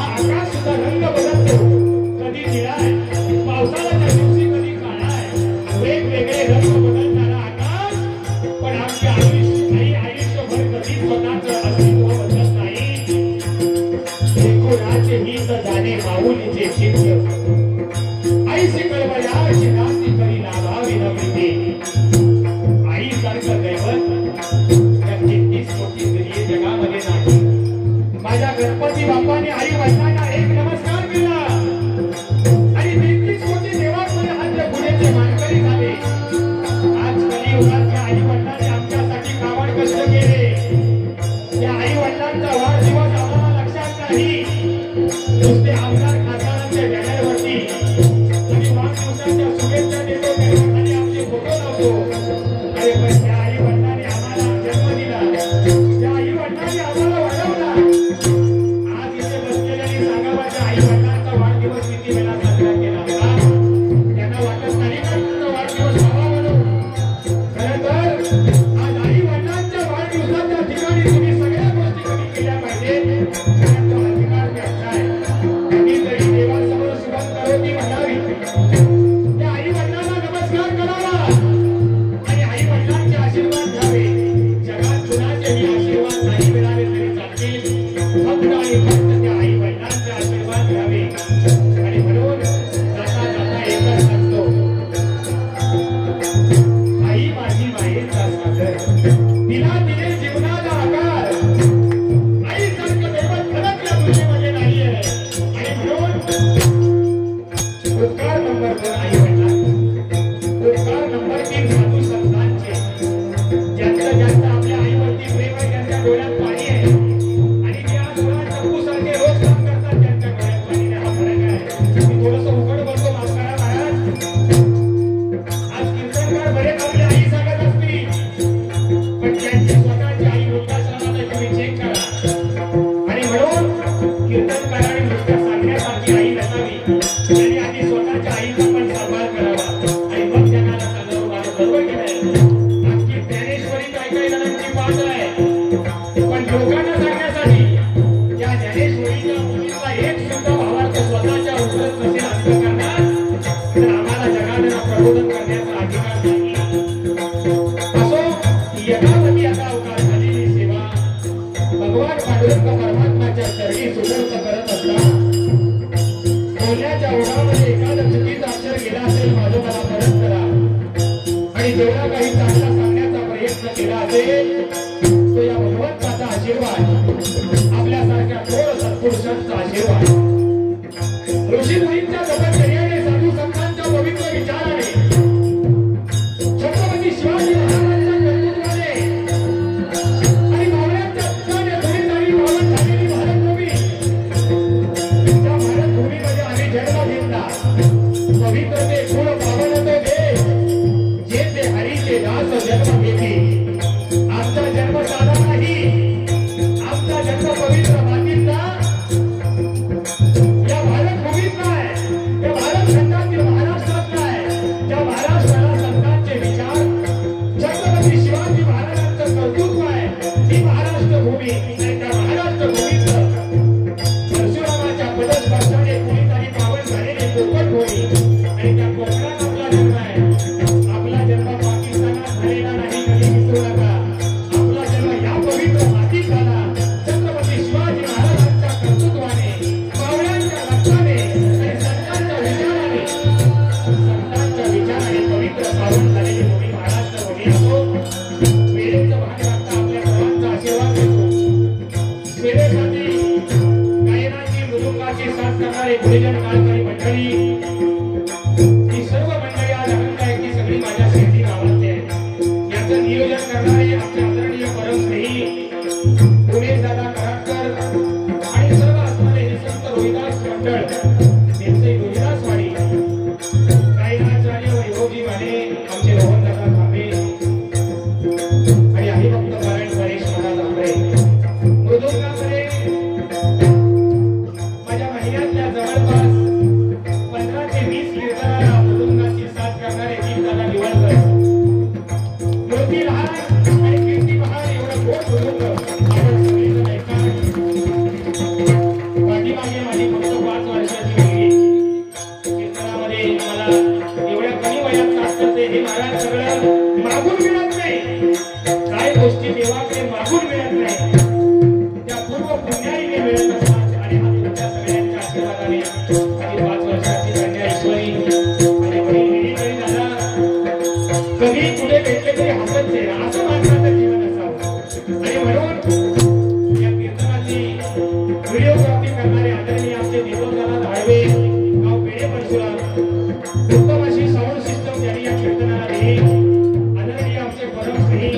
आकाश सुद्धा रंग बदलतो. कधी निळा आहे, पावसाळ्याच्या दिवशी कधी काळा आहे. वेगवेगळे रंग बदलणारा आकाश. पण आमची आयुष्यभर कधीच स्वतःचं अस्तित्व बदलत नाही. एकूणाचे हित जाणे माऊलीचे शिष्य. आई शिकवया शिकाची करी लाभावी न प्रीती. आई सारखं दैवत या 33 कोटी दुनिये जगामध्ये नाही. माझ्या गणपती बाप्पाने आई वडिलांना एक नमस्कार केला आणि 33 कोटी देवांमध्ये हात गुन्हेचे मानकरी झाले. आज कलियुगात त्या आई वडिलांनी आमच्यासाठी कावड कष्ट केले. त्या आई वडिलांचा वाढदिवस आम्हाला लक्षात नाही. नुसते आमदार खासदारांच्या बॅनरवरती आणि वाढदिवसाच्या शुभेच्छा देतो, त्याच्याखाली आमचे फोटो लावतो. अरे पण त्या आई वडिलांनी आम्हाला जन्म दिला, त्या आई वडिलांनी आम्हाला वाढवला. आज इथे बसलेल्याने सांगावा त्या आई वडिलांचा वाढदिवस किती वेळा साजरा केला का? त्यांना वाटत नाही का तुमचा वाढदिवस व्हावा म्हणून? खरं तर आज आई वडिलांच्या वाढदिवसाच्या ठिकाणी तुम्ही सगळ्या गोष्टी कमी केल्या पाहिजे. तो अधिकार त्यांचा आहे. कधीतरी देवासमोर सुगंध करोती म्हणावी, त्या आई वडिलांना नमस्कार करावा आणि आई वडिलांचे आशीर्वाद घ्यावे. जगात कुणाचेही आशीर्वाद नाही मिळाले तरी चालतील, फक्त आणि फक्त त्या आई वडिलांचे आशीर्वाद घ्यावे. आणि म्हणून जाता जाता एकच सांगतो, आई माझी मायेचा सागर, तिला दिले जीवनाला आकार. आईसारखं दैवत खरंच या दुनियेमध्ये नाहीये. आणि म्हणून उपकार नंबर 2 आई वडिलांचे. उपकार नंबर 3 साधू संतांचे. ज्यांचं जास्त आपल्या आईवरती प्रेम आहे, त्यांच्या डोळ्यात पाणी आहे. आणि त्या डोळ्यात चप्पूसारखे रोज काम करतात, त्यांच्या डोळ्यात पाणी नाही. हा फरक आहे. मी थोडंसं उघड बोलतो, माफ करा महाराज. आज कीर्तनकार बरेच आपल्या आई सांगत असतील, पण त्यांची स्वतःची आई वृद्धाश्रमात आहे, तुम्ही चेक करा. आणि म्हणून कीर्तनकारांनी नुसत्या सांगण्यासारखी आई नसावी. त्यांनी आधी स्वतःच्या आईचा पण सांभाळ करावा आणि मग जगाला सांगावं. माझं बरोबर की नाही? आमची ज्ञानेश्वरी काही काही जणांची पाठ आहे, पण लोकांना सांगण्यासाठी या ज्ञानेश्वरीच्या मुलीचा एक सुद्धा भावार्थ स्वतःच्या उतरत नसेल असं करणार तर आम्हाला जगाला प्रबोधन करण्याचा अधिकार नाही. असो, यथा जेवढा काही चांगला सांगण्याचा प्रयत्न केला असेल तो या भगवंताचा आशीर्वाद, आपल्यासारख्या थोर सत्पुरुषांचा आशीर्वाद, ऋषी मुनींच्या तपश्चर्याने, साधू संतांच्या पवित्र विचाराने, छत्रपती शिवाजी महाराजांच्या कर्तृत्वाने आणि भावनांच्या उत्साहाने धुळीधारी पावन झालेली भारतभूमी, त्या भारतभूमीमध्ये आम्ही जन्म घेतला. पवित्र ते कुळ पावन तो देश, जे ते हरीचे दास जन्म घेते. आमचा जन्म साधा नाही, आमचा जन्म पवित्र मातीतला, या भारतभूमीतला आहे, या भारत खंडातील महाराष्ट्रातला आहे. त्या महाराष्ट्राला संतांचे विचार, छत्रपती शिवाजी महाराजांचं कर्तृत्व आहे. ती महाराष्ट्र भूमी आणि त्या महाराष्ट्र भूमीतलं परशुरामाच्या पदस्पर्शाने कुणीतरी पावन झालेली कोकण भूमी आणि त्या कोकणात आपला जन्म आहे. आपला जन्म पाकिस्तानात झालेला नाही, कधी विसरू नका. आपला जन्म या पवित्र मातीत झाला. छत्रपती शिवाजी महाराजांच्या कर्तृत्वाने, पावलांच्या रक्ताने आणि संतांच्या विचाराने पवित्र पावन झालेली भूमी महाराष्ट्र भूमी असो. वेळेचं भान राखता आपल्या सर्वांचा आशीर्वाद घेतो. सेवेसाठी गायनाची, मृदुंगाची साथ करणारे गुरुजन, काळकरी मंडळी, ही सर्व मंडळी आज आनंद आहे की सगळी माझ्या शेती गावातली आहे. याचं नियोजन करणारे आमचे आदरणीय परमस्नेही उमेश दादा कराडकर आणि सर्व असणारे हे संत रोहिदास मंडळ, त्यांचे रोहिदासवाडी, गायनाचार्य वैभवजी माने, आमचे रोहन दादा थांबे आणि हरिभक्त नारायण परेश महाराज आंबरे. मृदुंगामध्ये माझ्या महिन्यातल्या जवळपास 15 ते 20 कीर्तनाला मृदुंगाची साथ करणारे गीतदादा निवडकर, मूर्ती लहान आणि कीर्ती महान एवढं गोड मृदुंग आपण सगळेजण ऐका. पाठीमागे माझी फक्त 5 वर्षाची मुलगी कीर्तनामध्ये मला एवढ्या कमी वयात साथ करते. हे महाराज सगळं मागून मिळत नाही, काय गोष्टी देवाकडे मागून मिळत नाही, त्या पूर्व पुण्याईने मिळत असतात. आणि हा तुमच्या सगळ्यांच्या आशीर्वादाने माझी 5 वर्षाची कन्या ईश्वरी आणि वडील विनीतरी दादा कधी कुठे भेटले तरी हसत आहे, असं माणसाचं जीवन असावं. आणि म्हणून या कीर्तनाची व्हिडिओग्राफी करणारे आदरणीय आमचे देवदादा धाळवे, गाव पेढे परशुराम, उत्तम अशी साऊंड सिस्टम त्यांनी या कीर्तनाला दिली. आदरणीय आमचे परमस्नेही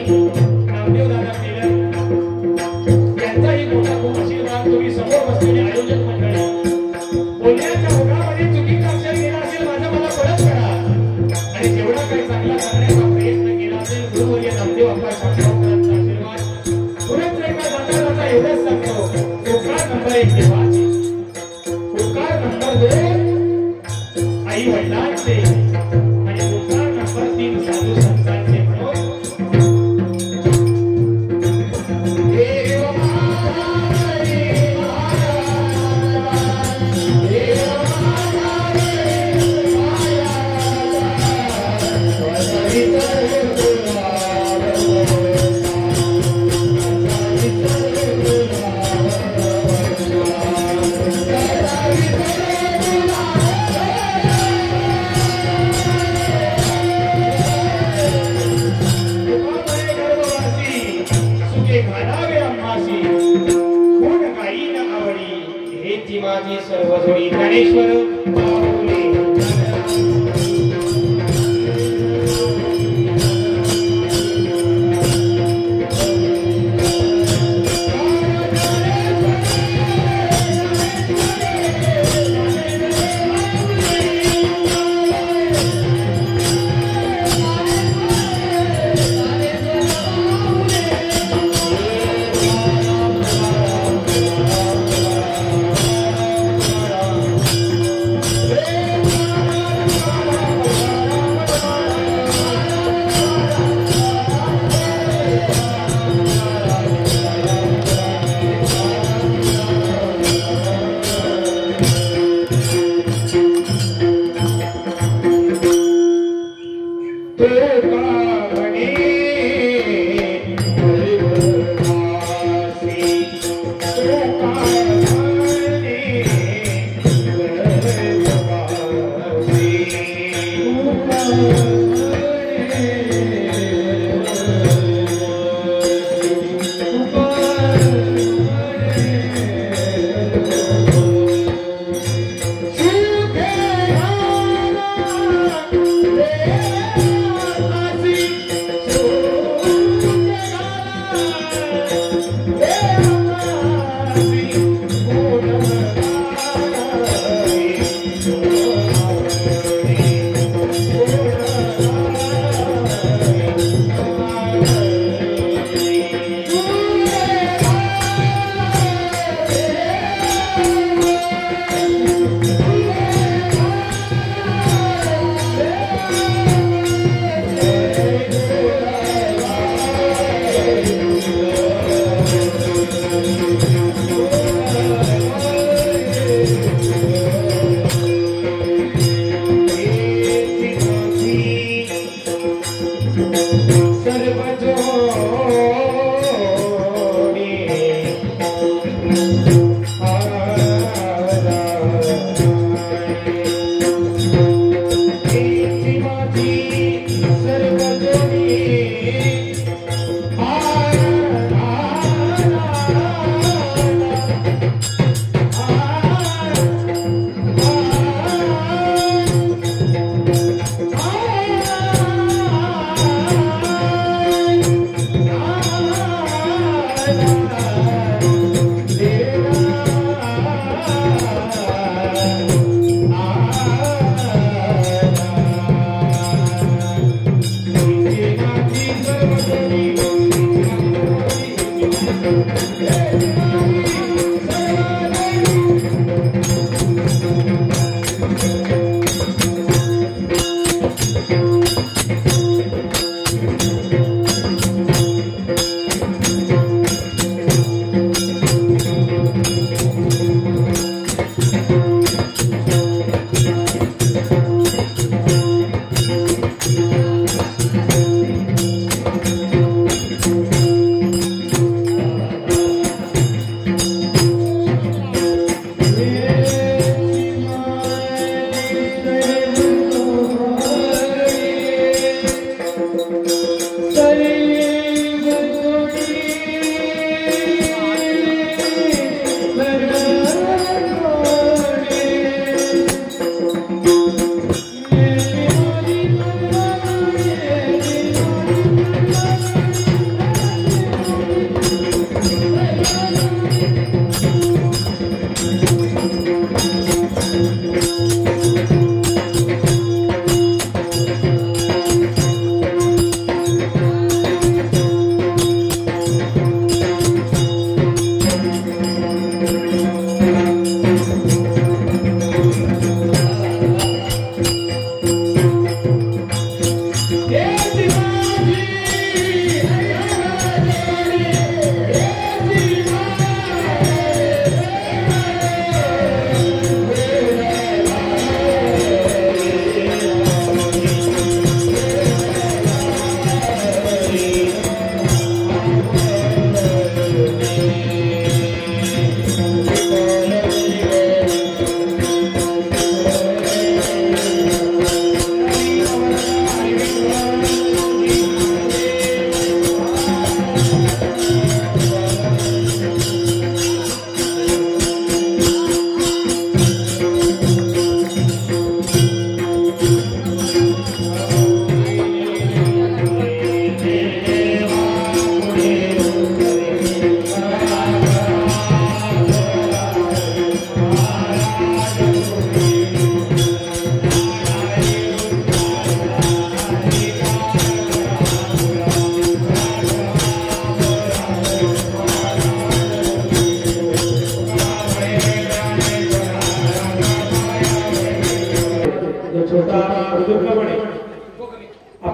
नामदेव दादा टेलर, यांचाही मोठा खूप आशीर्वाद. तुम्ही समोर बसलेले आयोजक मंडळी, बोलण्याच्या ओघामध्ये चुकीचा अक्षर गेला असेल माझं मला परत करा. आणि जेवढा काही चांगला करण्याचा प्रयत्न केला असेल, गुरुवर्य नामदेव अप्पा शास्त्रांचा आशीर्वाद. गुरुत्रेका जाता जाता एवढंच सांगतो, उपकार नंबर 1 देवाचे, उपकार नंबर 2 आई वडिलांचे आणि उपकार नंबर 3 साधू संतांचे. म्हणून माझी सर्व जोडी ज्ञानेश्वर बाहुले.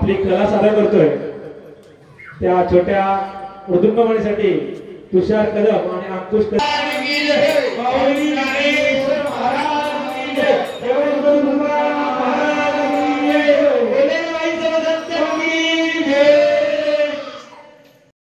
आपली कला सादर करतोय त्या छोट्या मृदुंगमणीसाठी तुषार कदम आणि अंकुश कदम